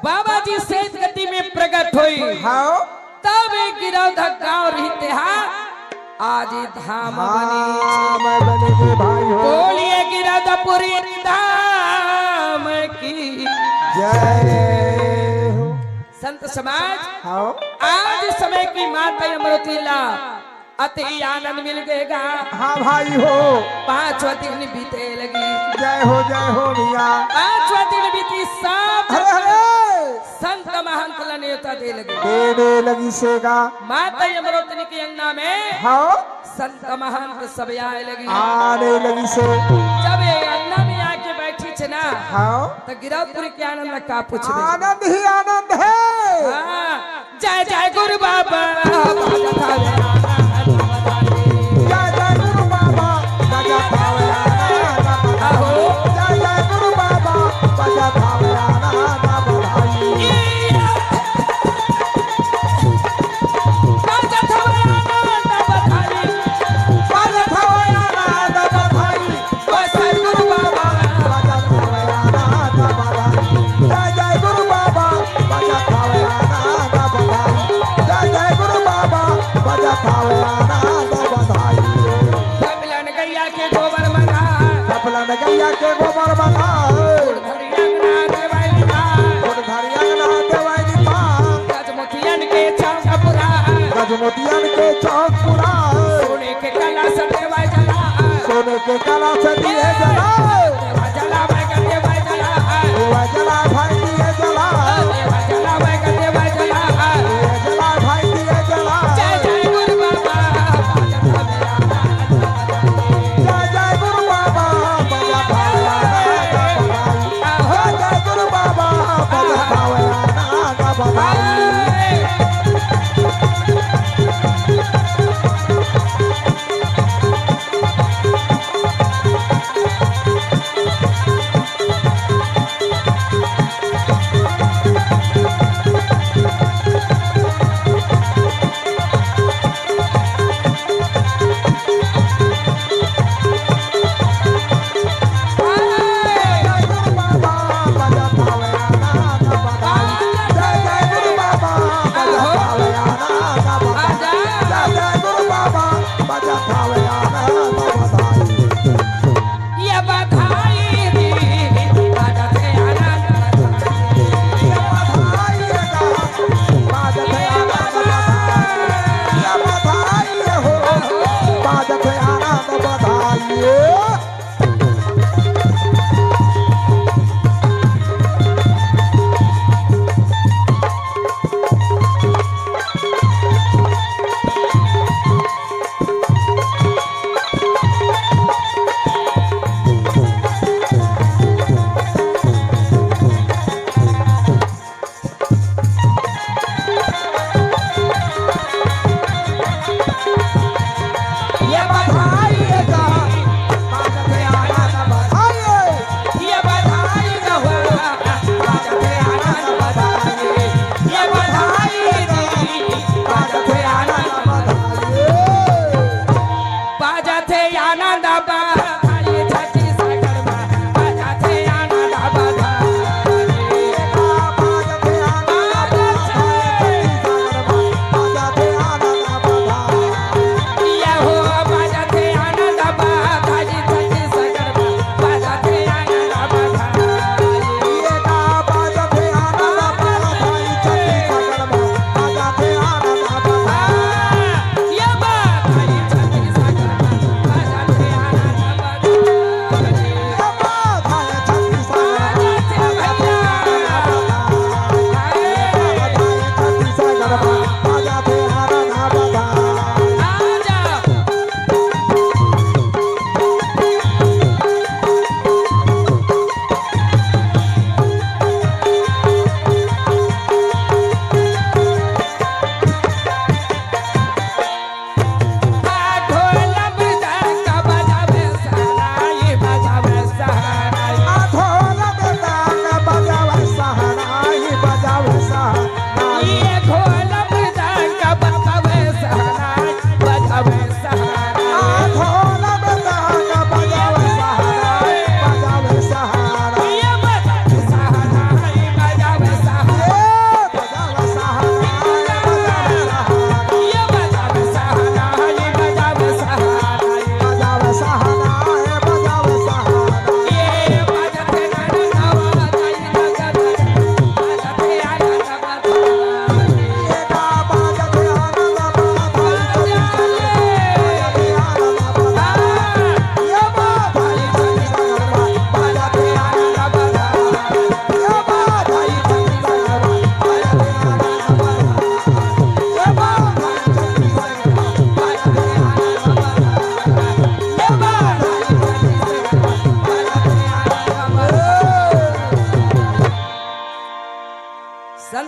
बाबा जी शेष गति में प्रकट हुई हाँ तब गिरौध गाँव रहते आज धाम बनी भाई हो बोलिए गिरौदपुरी धाम की जय हो संत समाज हाँ आज समय की माता अमृतिला अति आनंद मिल गएगा हाँ भाई हो 5 दिन बीते लगी जय हो भैया 5 दिन बीती सब संत महंत न्योता देने लगी सेगा माता अमृतनी के अंगना में हाँ संत महंत सब आने लगी से जब ये अंगना में आके बैठी छे ना हाँ तो गिरौदपुरी के आनंद का पूछ आनंद ही आनंद है जय जय गुरु बाबा जय जय गुरु बाबा बजा भावयाना जय जय गुरु बाबा बजा भावयाना गैया के गोबर बना गजमोतियन के चौकपुरा सोने के कला से देवा जला जला भाई का देवा भाई दिए जला जला भाई का देवा जला भाई दिए जला जय जय गुरु बाबा जय जय गुरु बाबा बजा भावयाना जय गुरु बाबा बजा भावयाना बधाई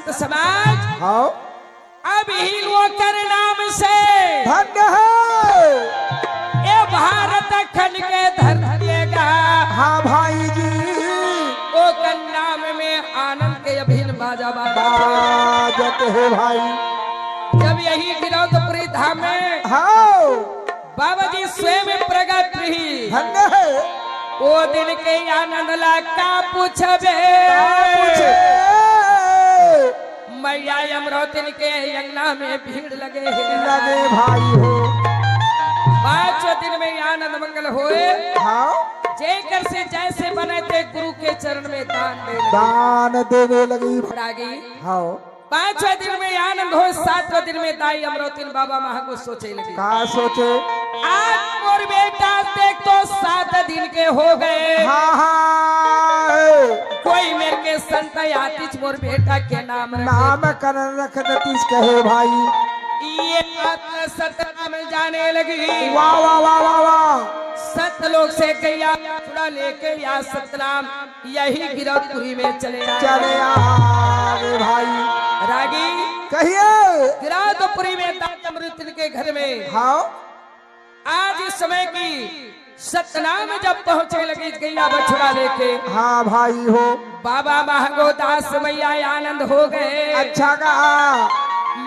संत समाज हाँ अब ही ओकर नाम से धन्य है। ये भारत खंड के धरतीगा। हाँ भाई जी ओकर नाम में आनंद के अभिन्न बाजा बाजत है भाई। जब यही गिरौदपुरी धाम में हाँ बाबा जी स्वयं प्रगट रही, धन्य है। वो दिन के आनंद ला का पूछबे मैया अमरौतिन के अंगना में भीड़ लगे लगे भाई हो। 5 दिन में आनंद मंगल होए। हाँ जेकर से जैसे बने थे गुरु के चरण में दान देने लगी रागी। हाँ 5वें दिन में आनंद हो, 7वें दिन में दाई अमरौतिन बाबा महागो सोचे लगी का सोचे आज मोर बेटा देख तो 7 दिन के हो गए। हाँ हाँ कोई मेरे के संत आतिश मोर बेटा के नाम नामकरण रख दतीश कहे भाई। ये बात सतनाम जाने लगी। वाह वाह वाह वाह वाह। सतलोक से गैया थोड़ा लेके या सतनाम यही गिरौदपुरी में चले आए भाई। रागी कहिए गिरौदपुरी में दाई अमरौतिन के घर में हाँ आज इस समय की सतनाम जब पहुंचे लगी गैया बछड़ा लेके। हाँ भाई हो। बाबा महंगो दास मैया आनंद हो गए। अच्छा कहा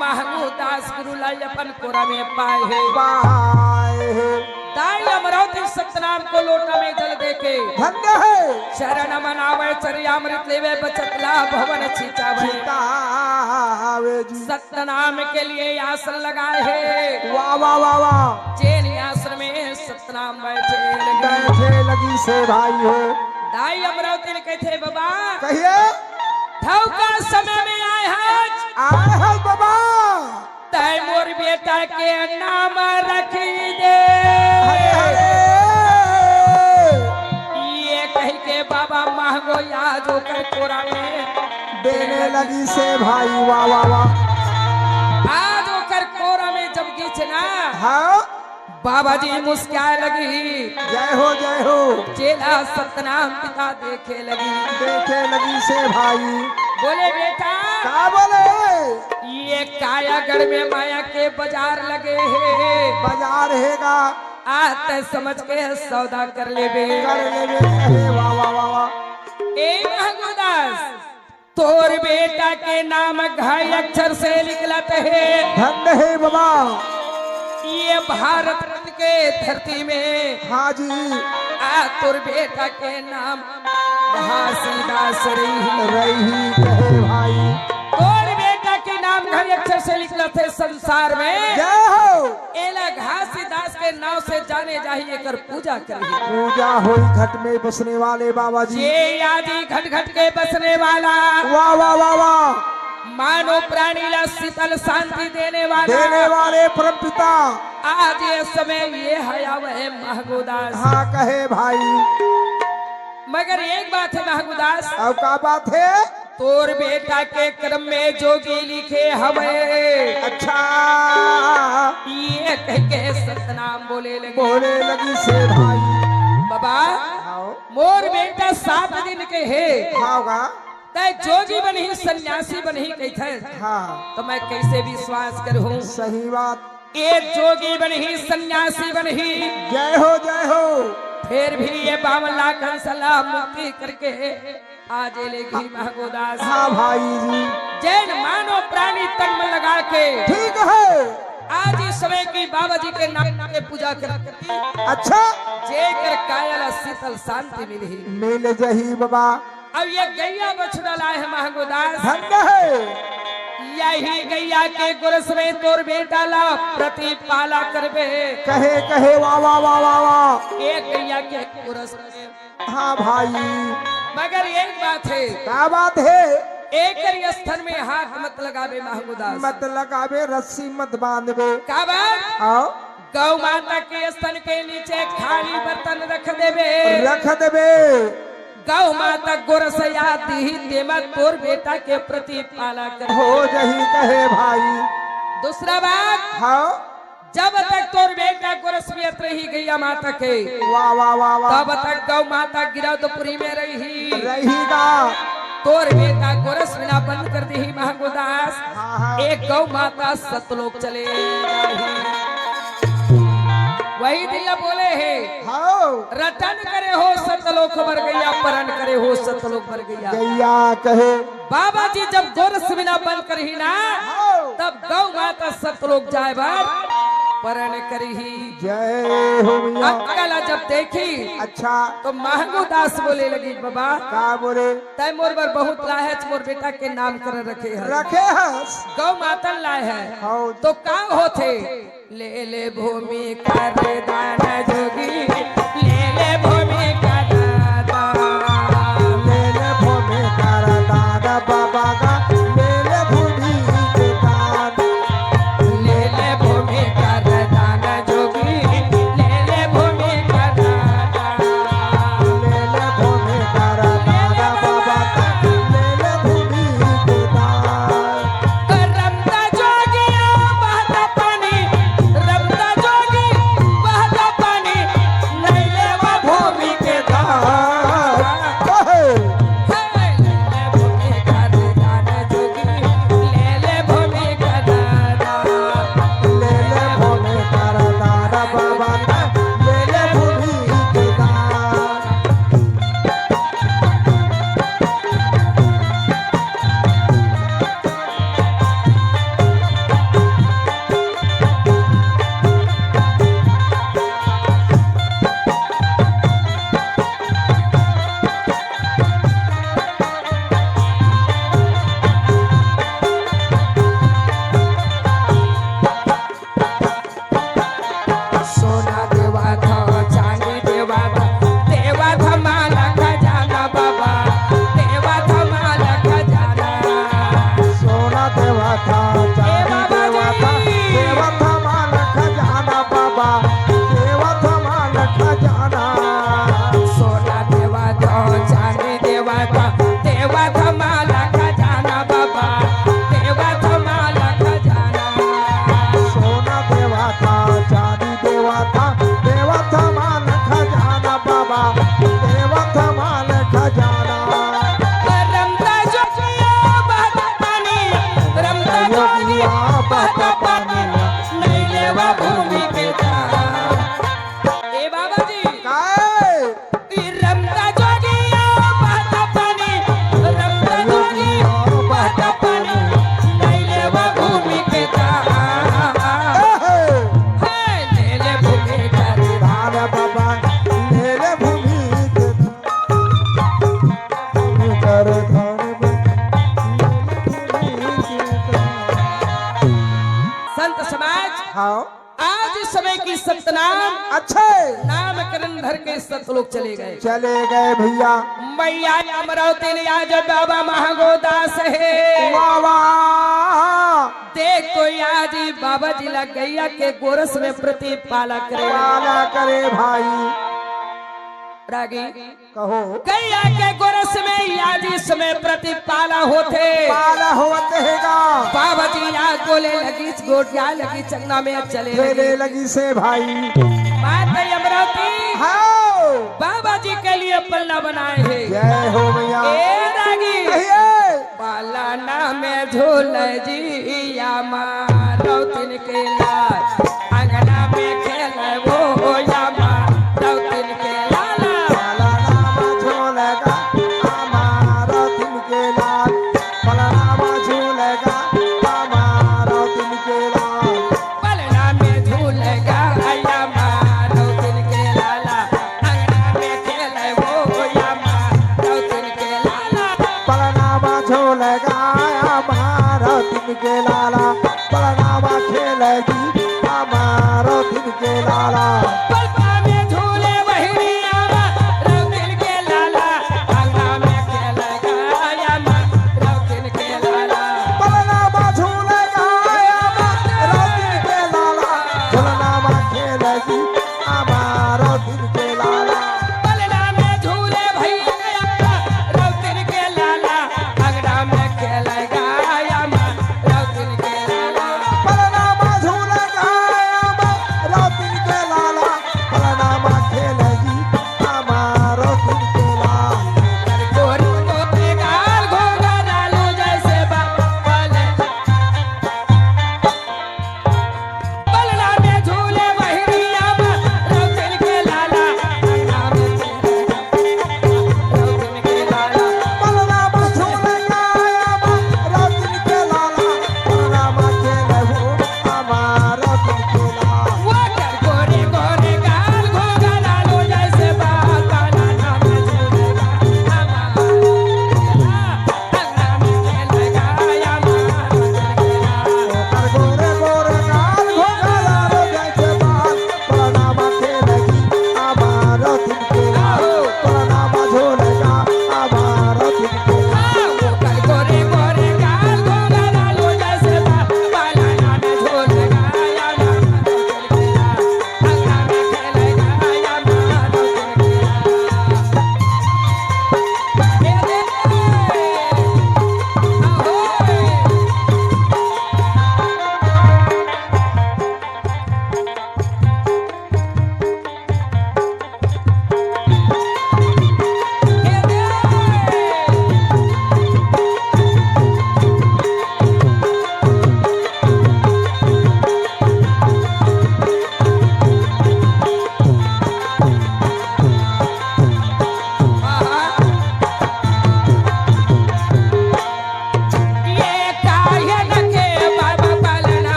महंगो दास गुरु लाई अपन कोरा में पाए है। दाई अमरौतिन सतनाम को लोटा में जल देके धन्य है। शरण मनावे चरियामृत लेवे बचत ला भवन छिचावे जी। सतनाम के लिए आसन लगाए है। वाह वाह वाह वाह। चैन आसन में सतनाम बैठे लगी से भाई हो। दाई अमरौतिन कहते बाबा कहिए धौका समय में आए है बाबा। तय मोर बेटा के नाम रख दे। ये कह के बाबा महंगो याद होकर कोरा में देने लगी से भाई। वाह वाह वाह। आज होकर कोरा में जब गीचना हाँ बाबा जी मुस्काए लगी। जय हो जय हो। चेला सतनाम पिता देखे लगी से भाई। बोले बेटा क्या बोले ये कायागढ़ में माया के बाजार लगे है। बाजार हैगा आते समझ के सौदा कर लेबे। वाह वाह वाह वाह। ए महंगोदास तोर बेटा के नाम घाई अक्षर से निकलत है। धन्य है बाबा। ये भारत रत्न के धरती में हाँ जी तोर बेटा के नाम घासीदास रही कहे भाई। तोर बेटा के नाम घड़ी अक्षर से निकला थे संसार में। जय हो। एला घासीदास के नाम से जाने जाहिए कर पूजा करिए। पूजा हुई घट में बसने वाले बाबा जी। ये आदि घट घट के बसने वाला। वाह वाह वाह वाह। मानो प्राणी ला शीतल शांति देने वाले परम पिता। आज ये समय ये हया वह महंगोदास। हाँ कहे भाई। मगर एक बात है महंगोदास। अब क्या बात है। तोर बेटा के क्रम में जोगी लिखे हमें। अच्छा ये कह के सतनाम बोले लगी से भाई। बाबा मोर बेटा 7 दिन के है। होगा तय जोगी बनी सन्यासी बनी कहते। हाँ तो मैं कैसे विश्वास करूं। सही बात। एक जोगी बनी सन्यासी बनी। जय हो जय हो। फिर भी ये 52 लाख सलाह मुक्ति करके आज लेगी महंगोदास। हाँ भाई जी। जैन मानो प्राणी तन में लगा के ठीक है। आज इस समय की बाबा जी के नाम के पूजा करती। अच्छा जेकर कायल शीतल शांति मिल जही बाबा। अब ये गैया बछड़ा लाए है महंगोदास। धन्य है। यही गैया के गुरस में तोर बेटा ला प्रतिपाला करबे। कहे वाह वाह वाह वाह वाह। एक गैया के गुरस में। हाँ भाई मगर एक बात है। क्या बात है। एक स्थल में हाथ मत लगावे महंगोदास। मत लगावे रस्सी मत बांधवे। क्या बात। आओ गौ माता के स्तन के नीचे खाली बर्तन रख देवे। गौ माता गोरसया दी देमा तोर बेटा के प्रति पाला कर हो जही कहे भाई। दूसरा बात हाँ जब तक तोर बेटा गोरसमियत रही गैया माता के। वाह वाह वाह वाह। तब तक गौ माता गिरौदपुरी में रहेगा। तोर बेटा गोरस बिना बंद कर दी महंगोदास हाँ, हाँ। एक गौ माता सतलोक चले वही दिल बोले है हाँ रटन करे हो सतलोक भर गैया परन करे हो सतलोक भर गैया गैया कहे बाबा जी जब गोरस बिना बंद करही ना हाँ। तब गौ माता सतलोक जाए बार परन करही जय हो मैया अकेला जब देखी अच्छा तो महंगो दास बोले लगी बाबा का बोले तय मोर बर बहुत लाहे मोर बेटा के नाम कर रखे है रखे हस गौ माता लाए है हाँ तो का होते ले ले भूमि कर दान जोगी ले ले भूमि का दादा ले ले भूमि कर दादा बाबा का ले ले भूमि के दान ले ले भूमि कर दान जोगी ले ले भूमि का दादा ले ले भूमि कर दादा बाबा का ले ले भूमि के दान रमता जोगिया बहता पानी रमता जोगी बहता पानी नहीं ले वो भूमि के दान कहे ले ले भूमि कर दान जोगी ले ले भूमि का दादा ले ले भूमि कर दादा बाबा का ले ले भूमि के दान सोना देवा था चांदी देवा था माला खजाना बाबा देवा था माला खजाना सोना देवा था चांदी देवा था देवा था माल खजाना बाबा देवा था माल खजाना सोना देवा था चांदी देवा था माला खजाना बाबा देवा था माला खजाना सोना देवा था चांदी देवा था माल खजाना बाबा देवा था माल खजाना रमता जोगिया बहता पानी रमता जोगिया बहता पानी नहीं लेवा भूमि के दान ए बाबा जी काय रमता जोगिया बहता पानी रमता जोगिया बहता पानी नहीं लेवा भूमि के दान एहे, है ले ले भूमि का दान बाबा ले ले भूमि के भूमि कर धन संत समाज हाँ आज इस समय की सतनाम अच्छे नामकरण धर के सतलोक चले गए चले गए भैया मैया अमरावती ने आज बाबा महागोदास है वाह वाह देखो आज ही बाबा जी लग गैया के गोरस में प्रतिपाला करे पाला करे भाई रागी कहो गैया के गोरस में आज इस समय प्रतिपाला होते पाला होते हैगा बाबा जी आज बोले लगी गोटिया लगी चंगना में चले खेले लगी लगी से भाई माता अमरावती हाँ बाबा जी के लिए पल्ला बनाए हैं जय हो भैया ए रागी कहिए पाला ना में झूल जी या मारौतिन के लाल अंगना में खेल वो या मारौतिन के लाला पाला नाम झूलेगा हमारा दिन के लाल पाला नाम झूलेगा हमारा दिन के लाल पलना में झूलेगा या मारौतिन के लाला अंगना में खेल वो या मारौतिन के लाला पाला नाम झूलेगा हमारा दिन के लाला पाला नाम खेलेगी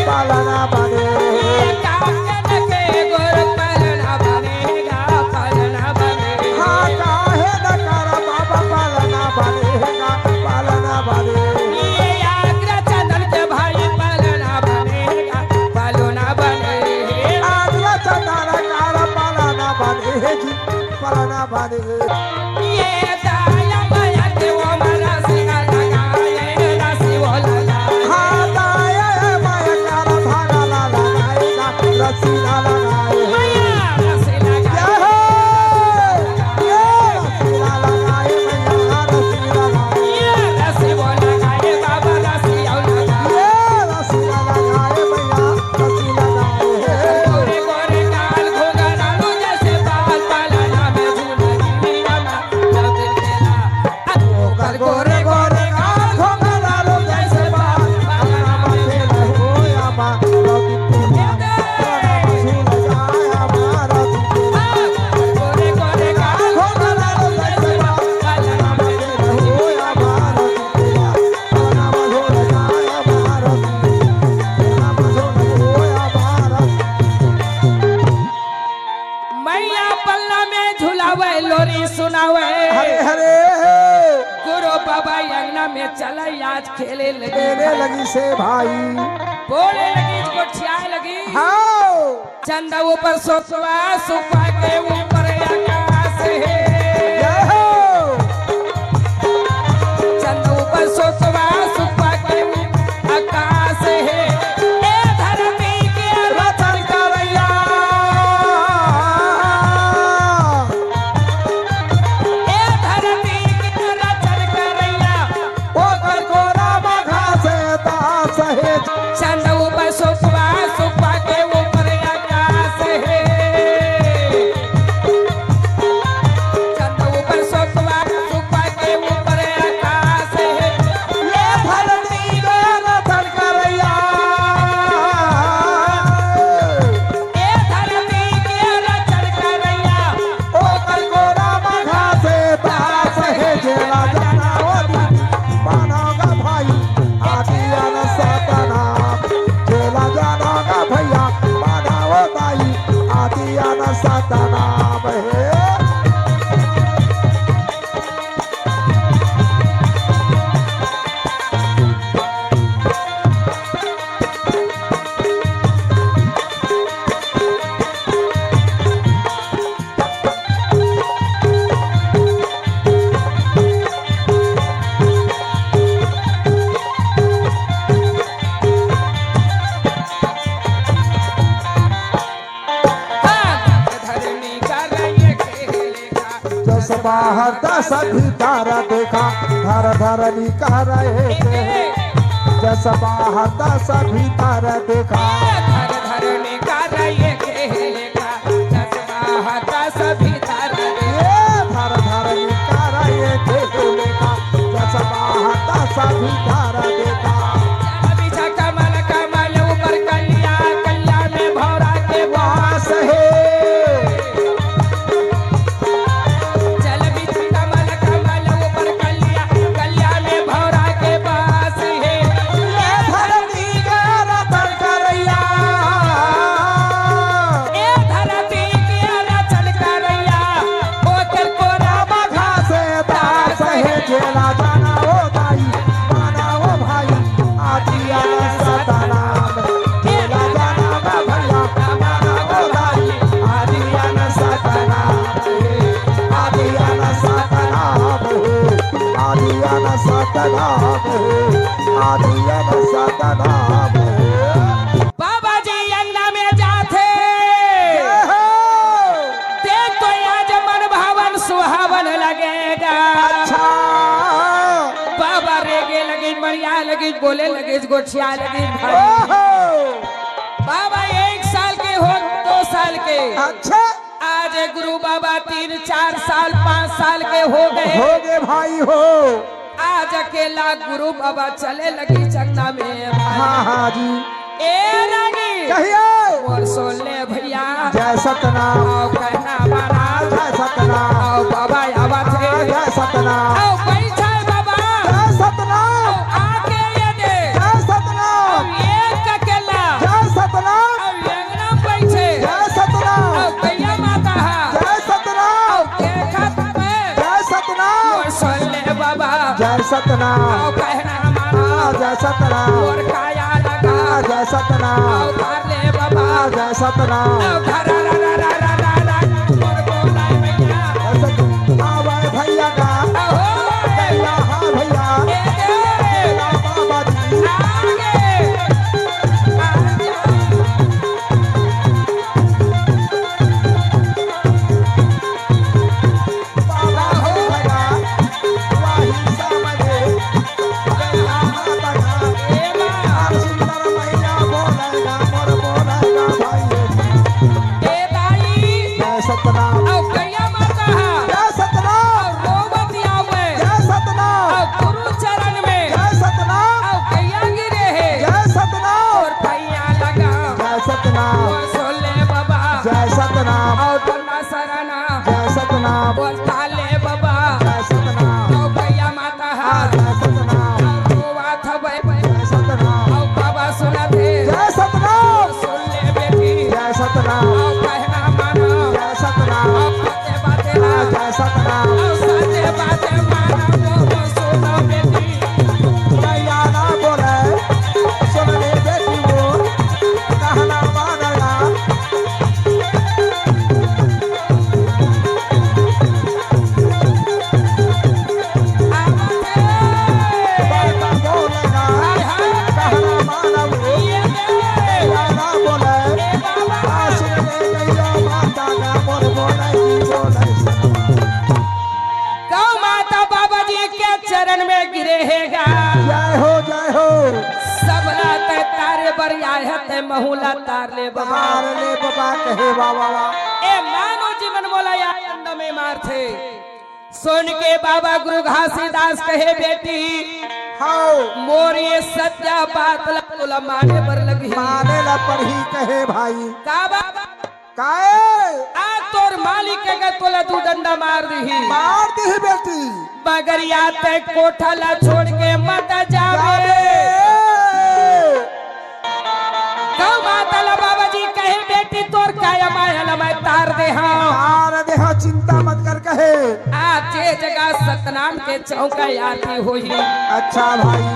पालना बने कागन के गोर पालना बनेगा पालना बनेगा हाँ काहे न कर बाबा पालना बनेगा पालना बने ये आगरा चंदन के भाई पालना बनेगा पालना बनेगा आगरा चंदन कार पालना बने जी पालना बने ये दाया माया के वो मारा सिंगा लगाए राशि वो लगाए हाँ दाया माया कार धागा ला लगाएगा रस्सी ला लगाए माया राशि लगाए ये रस्सी ला लगाए मैया रस्सी लगाए ये राशि वो लगाए बाबा राशि और लगाए ये रस्सी ला लगाए मैया रस्सी लगाए गोरे गोरे काल घोंघरालू जैसे बाल पालना में झूलेगी अम्मा जब खेला कर गोरे गोरे काल घोंघरालू जैसे बाल पालना में खेले हो या माँ रोटी पालना में झूल जाए हमारा गोरे गोरे काल घोंघरालू जैसे बाल पालना में खेले हो या माँ रोटी पालना में झूल जाए हमारा पालना में झूल हो या माँ मैया पल्ला में झुलावे लोरी सुनावे हरे हरे गुरु बाबा अंगना में चला आज खेले लगे मेरे लगी से भाई बोले लगी गोठियाए लगी हाँ चंदा ऊपर सोचवा सुपा के ऊपर आकाश है जय हो चंदा ऊपर सोचवा सुपा के ऊपर आकाश है ए धरती के रतन करैया ए धरती के रचन करैया ओ कर कोरा मघा से दास है चंदा ऊपर सोचवा सुपा के ऊपर आकाश है चंदा ऊपर सोचवा सुपा के ऊपर आकाश है ये धरती के रतन करैया ए धरती के रचन करैया ओ कर कोरा मघा से दास है जेला जनावती मानोगा भाई आदिया न सतना जेला जनागा भैया मानवताई आदिया न सतना है धरनी करैया खेलेगा जस बाहर दस भीतर देखा धर धरनी कह रहे थे जस बाहर दस भीतर देखा धर धरनी करैया खेलेगा जसवा हता सभी धर ये धर धरनी कह रहे थे देखा जस बाहर दस भीतर देखा बिछा कमल कमल ऊपर कलिया कलिया में भौरा के वास वास है चल बिछ कमल कमल ऊपर कलिया कलिया में भौरा के वास है ये धरती के रतन करैया ए धरती के रचन करैया ओकर कोरा मघा से दास है जेला जाना हो दाई माना हो भाई आदिया सतनाम जेला जाना का भैया माना हो दाई आदिया सतनाम आदिया सतनाम आदिया सतनाम आदिया सतनाम बाबा जी अंगना में जाते देख तो आज मन भावन सुहावन लगेगा अच्छा बाबा रेगे लगी मरिया लगी बोले लगे गोठिया लगी भाई ओहो बाबा 1 साल के हो 2 साल के अच्छा आज गुरु बाबा 3 4 साल 5 साल के हो गए हो गए भाई हो आज अकेला गुरु बाबा चले लगी चंदा में भाई हाँ हाँ जी ए रानी कहिए और सुन ले भैया जय सतनाम आओ कहना माना जय सतनाम आओ बाबा आवाज जय सतनाम आओ बैठा बाबा जय सतनाम आके ये दे जय सतनाम एक अकेला जय सतनाम आओ कहना माना जय सतनाम और काया लगा जय सतनाम आओ धार ले बाबा जय सतनाम आओ धारा रा रा रा रा रा रा और बोलाए भैया आवाज भैया का आओ भैया हाँ भैया ए बाबा जी आगे बाबा हो भैया वाही समझे गया माता का ए मां सुंदर मैया बोलेगा मोर बोलेगा भाई ए भाई जय सतनाम आओ गैया माता जय सतनाम आओ रोवत आवे जय सतनाम आओ गुरु चरण में जय सतनाम आओ गैया गिरे है जय सतनाम और भैया लगा जय सतनाम वो सोले बाबा जय सतनाम आओ धन्ना सराना जय सतनाम बोलता ले बाबा जय सतनाम आओ भैया माता जय सतनाम रोवा था भाई जय सतनाम आओ बाबा सुना थे जय सतनाम सुन ले बेटी जय सतनाम आओ कहना माना जय सतनाम आओ बातें बातें ना जय सतनाम आओ साथे बातें माना वो सुनो बेटी भैया ना बोले सुन ले बेटी वो कहना मानेगा बाबा बोलेगा कहना माना वो भैया ना बोले सुन ले गैया माता का मोर बोले जी बोले गौ माता बाबा जी के चरण में गिरे हैगा जय हो जय हो सबला ते तारे बरिया है ते महुला तार ले बाबा मार ले बाबा कहे बाबा ए मानो जीवन बोला या अंड में मार थे सुन के बाबा गुरु घासीदास कहे बेटी हाओ मोर ये सत्या बात लकुला माने पर लगी माने ला पर ही कहे भाई का बाबा काए आ तोर मालिक के का तोला तू डंडा मार दी मार दी बेटी मगर या ते कोठा ला छोड़ के मत जावे गौ माता ला बाबा जी कहे बेटी तोर काया माया ला मैं तार दे हाँ मार दे हाँ, चिंता मत कर कहे आज ये जगह सतनाम के चौका आरती हुई अच्छा भाई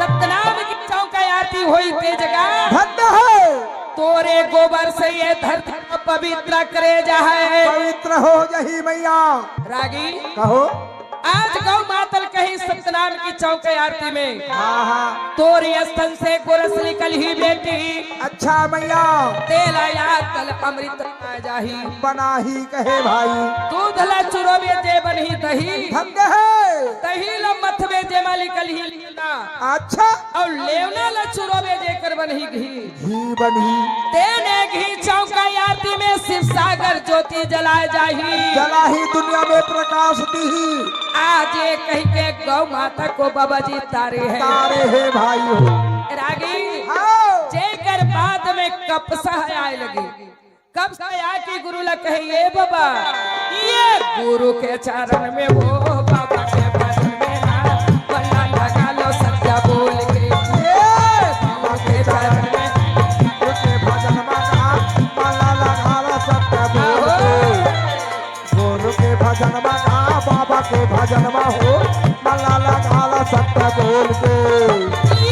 सतनाम की चौका आरती हुई ते जगह धन्य है तोरे गोबर से ये धरती को पवित्र करे जा है पवित्र हो जही मैया रागी कहो आज गौ मातल कही सतनाम की चौके आरती में हाँ हाँ तोरी स्तन से गोरस निकल ही बेटी अच्छा मैया तेल आया तल अमृत आ जाही बना ही कहे भाई दूध ला चुरोबे जे बनही दही धन्य है दही ला मथबे जे मालिकल ही लीला अच्छा और लेवना ला चुरोबे जे कर बनही घी घी बनी तेने घी चौका आरती में शिव सागर ज्योति जलाए जाही जला ही दुनिया में प्रकाश दी आज ये कही के गौ माता को बाबा जी तारे है तारे है भाई हो रागी हाँ जेकर बाद में कपसा आए लगी कब से आके गुरु ला कहे ये बाबा ये गुरु के चरण में वो बाबा के भजन में ना बल्ला लगा लो सत्या बोल के ये गुरु के चरण में उसके भजन मगा माला लगा सत्य बोल गुरु के भजन मगा बाबा के भजन में हो माला लगा सत्य बोल के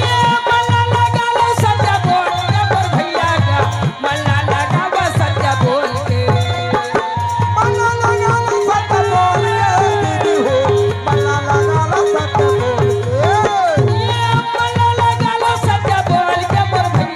ये बल्ला लगा लो सत्या बोल के पर भैया का बल्ला लगा वो सत्या बोल के माला लगा सत्य बोल के दीदी हो माला लगा सत्य बोल के ये बल्ला लगा लो सत्या बोल के पर भैया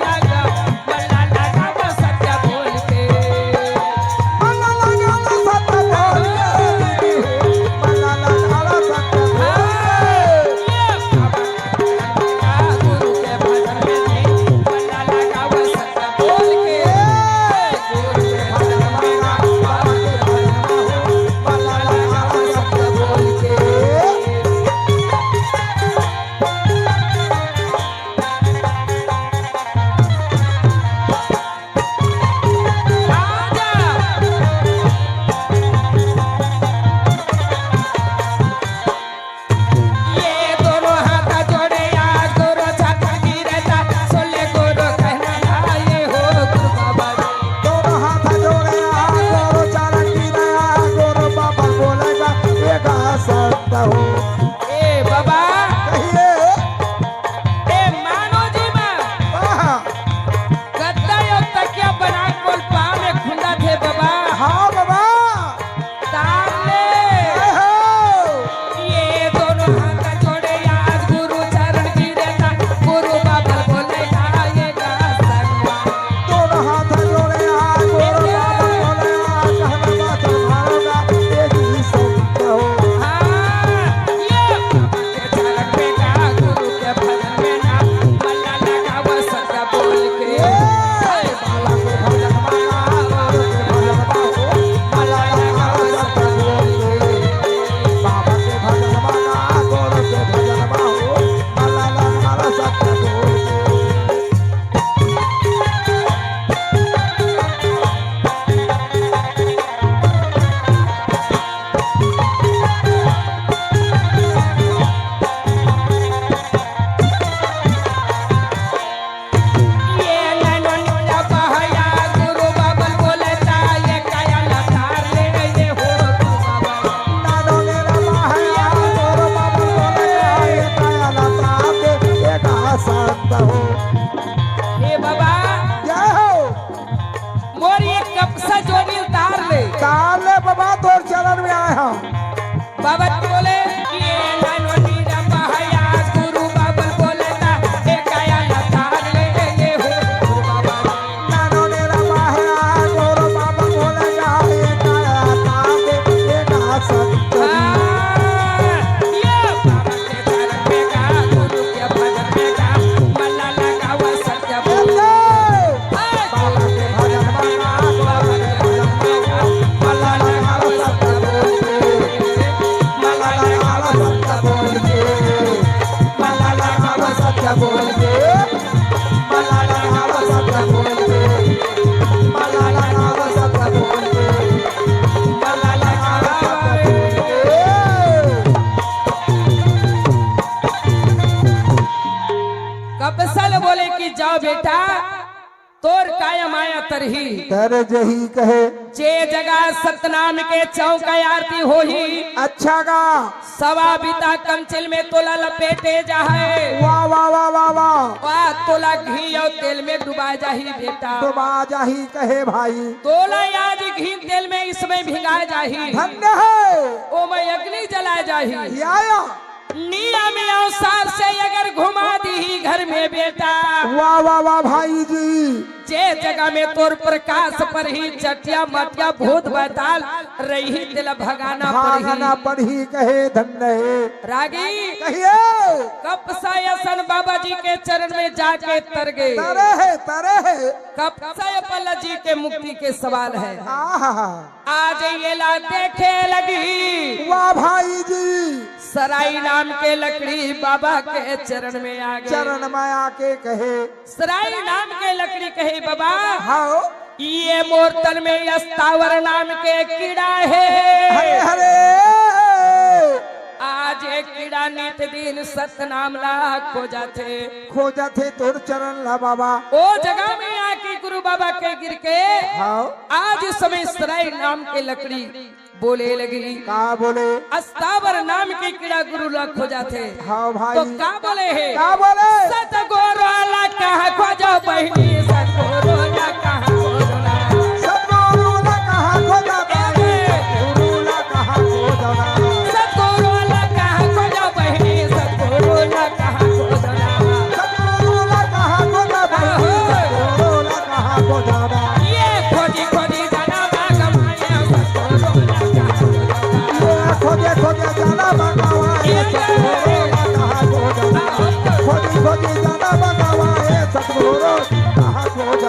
तोर चरण में आया हूँ। बाबा बोले ये लानो नीरा बहाया गुरु बाबल बोले ना ए काया ना तार ले ये हो गुरु बाबा नानो ने रमा है गोरो बाबा बोले ना ये काया तार दे ये ना सत्य ये बाबा के चरण में गा गुरु के भजन में गा मल्ला लगा वो सत्य बोल बाबा के भजन में गा बाबा के भजन में गा मल्ला लगा वो सत्य बोल मल्ला लगा वो सत्य बोल मल्ला लगा वो सत्य बोल मल्ला लगा वो सत्य बोल मल्ला लगा वो सत्य बोल मल्ला लगा वो कपसल बोले कि जाओ बेटा तोर काया माया तरही तर जही कहे जे जगह सतनाम के चौका आरती होही अच्छा का सवा बीता कंचिल में तोला लपेटे जाहे वाह वाह वाह वाह वाह वाह तोला घी और तेल में डुबा जाही बेटा तो बाजा ही कहे भाई तोला आज घी तेल में इसमें भिंगा जाही धन्य है ओ मैं अग्नि जला जाही या नियम अनुसार से अगर घुमा दी घर में बेटा वाह वाह वाह भाई जी जे जगह में तोर प्रकाश पर ही चटिया मटिया भूत बैताल रही दिल भगाना भागना पड़ही पढ़ी कहे धन्य है रागी कहिए कब सायसन बाबा जी के चरण में जाके तर गए तारे है कब सायपल्ला जी के मुक्ति के सवाल है आहा आज ये ला देखे लगी वाह भाई जी सराई नाम के लकड़ी बाबा के चरण में आ गए चरण में आके कहे सराई नाम के लकड़ी कहे बाबा हाओ ये मोर्तन में अस्तावर नाम के कीड़ा हरे है हरे आज एक कीड़ा नित दिन सत्य नाम ला खोजा थे खोजा थे तोर चरण ला बाबा ओ जगह में आके गुरु बाबा के गिर के हाओ आज इस समय सराई नाम के लकड़ी बोले लगी का बोले अस्तावर नाम के कीड़ा गुरु ला खोजा थे हाँ भाई तो का बोले है का बोले सतगुरु ला कहा खोजो बहिनी सतगुरु ला कहा खोजो ना सतगुरु ला कहा खोजा सतगुरु ला कहा खोजा सतगुरु ला कहा खोजो बहिनी सतगुरु ला कहा खोजो ना सतगुरु ला कहा खोजा सतगुरु ला कहा खोजा ये खोजी खोजी जाना बागम आया सतगुरु ला कहा खोजे खोजे जाना बगावा सतगुरु ला कहा खोजा खोजी खोजी जाना बगावा सतगुरु कहा खोजा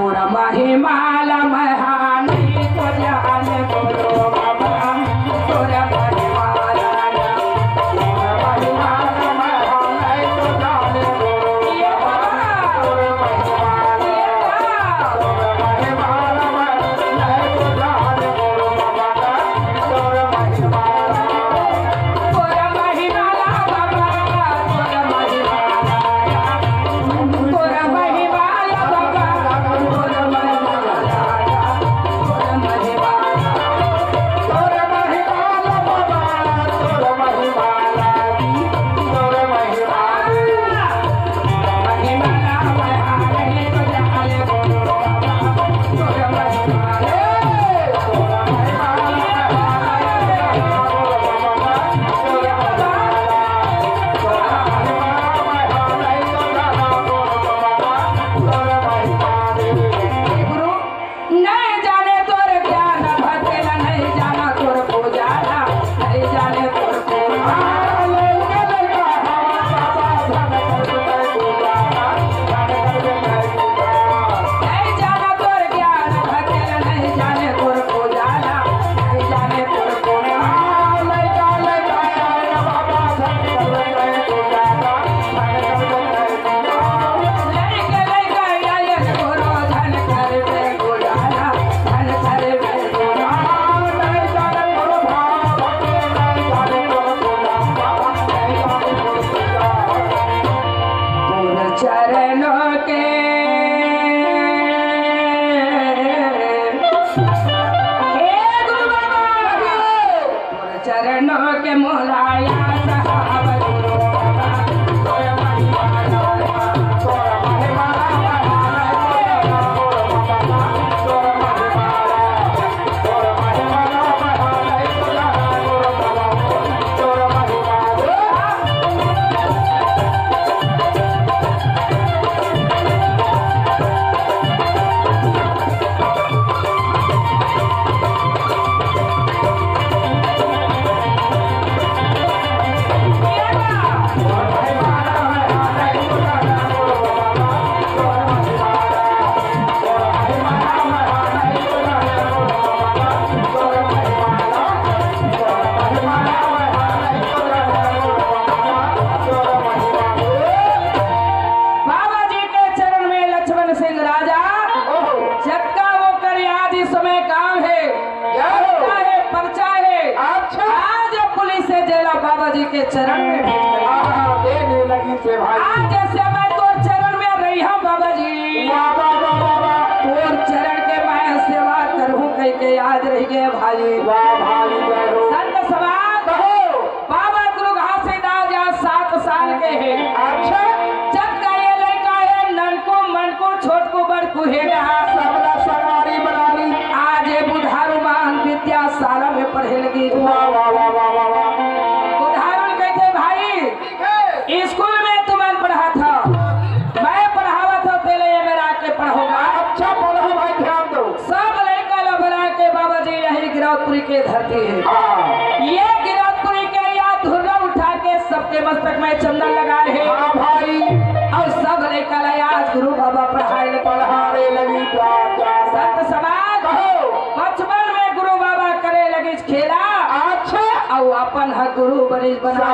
महिमाला महानी तो जान बोलो बाबा तोरा महिमाला महिमाला महानी तो जान बोलो बाबा तोरा महिमाला महानी तो जान बोलो बाबा तोरा महिमाला बाबा तोरा महिमाला तोरा महिमाला बाबा चरणों के चरणों के मोलाया के चरण में देने लगी से भाई आज जैसे मैं तो चरण में रही हूँ बाबा जी तो चरण के मैं सेवा करूँ कह के याद रह गए भाई संत समाज बाबा गुरु घासीदास 7 साल के है अच्छा जब का ये लड़का है ननको मन को छोट को बड़ को है सवारी बना ली आज ये बुधारू मान विद्याशाला में पढ़े लगी स्कूल में तुम्हें पढ़ा था मैं पढ़ावा था पहले ये मेरा के पढ़ोगा अच्छा पढ़ो भाई ध्यान दो सब लड़का लो बना के बाबा जी यही गिरौदपुरी के धरती है ये गिरौदपुरी के याद धुर्रा उठा के सबके मस्तक में चंदन लगाए है भाई और सब लड़का आज गुरु बाबा पढ़ाने लगी संत समाज बचपन में गुरु बाबा करे लगी खेला अच्छा और अपन गुरु बनिस बना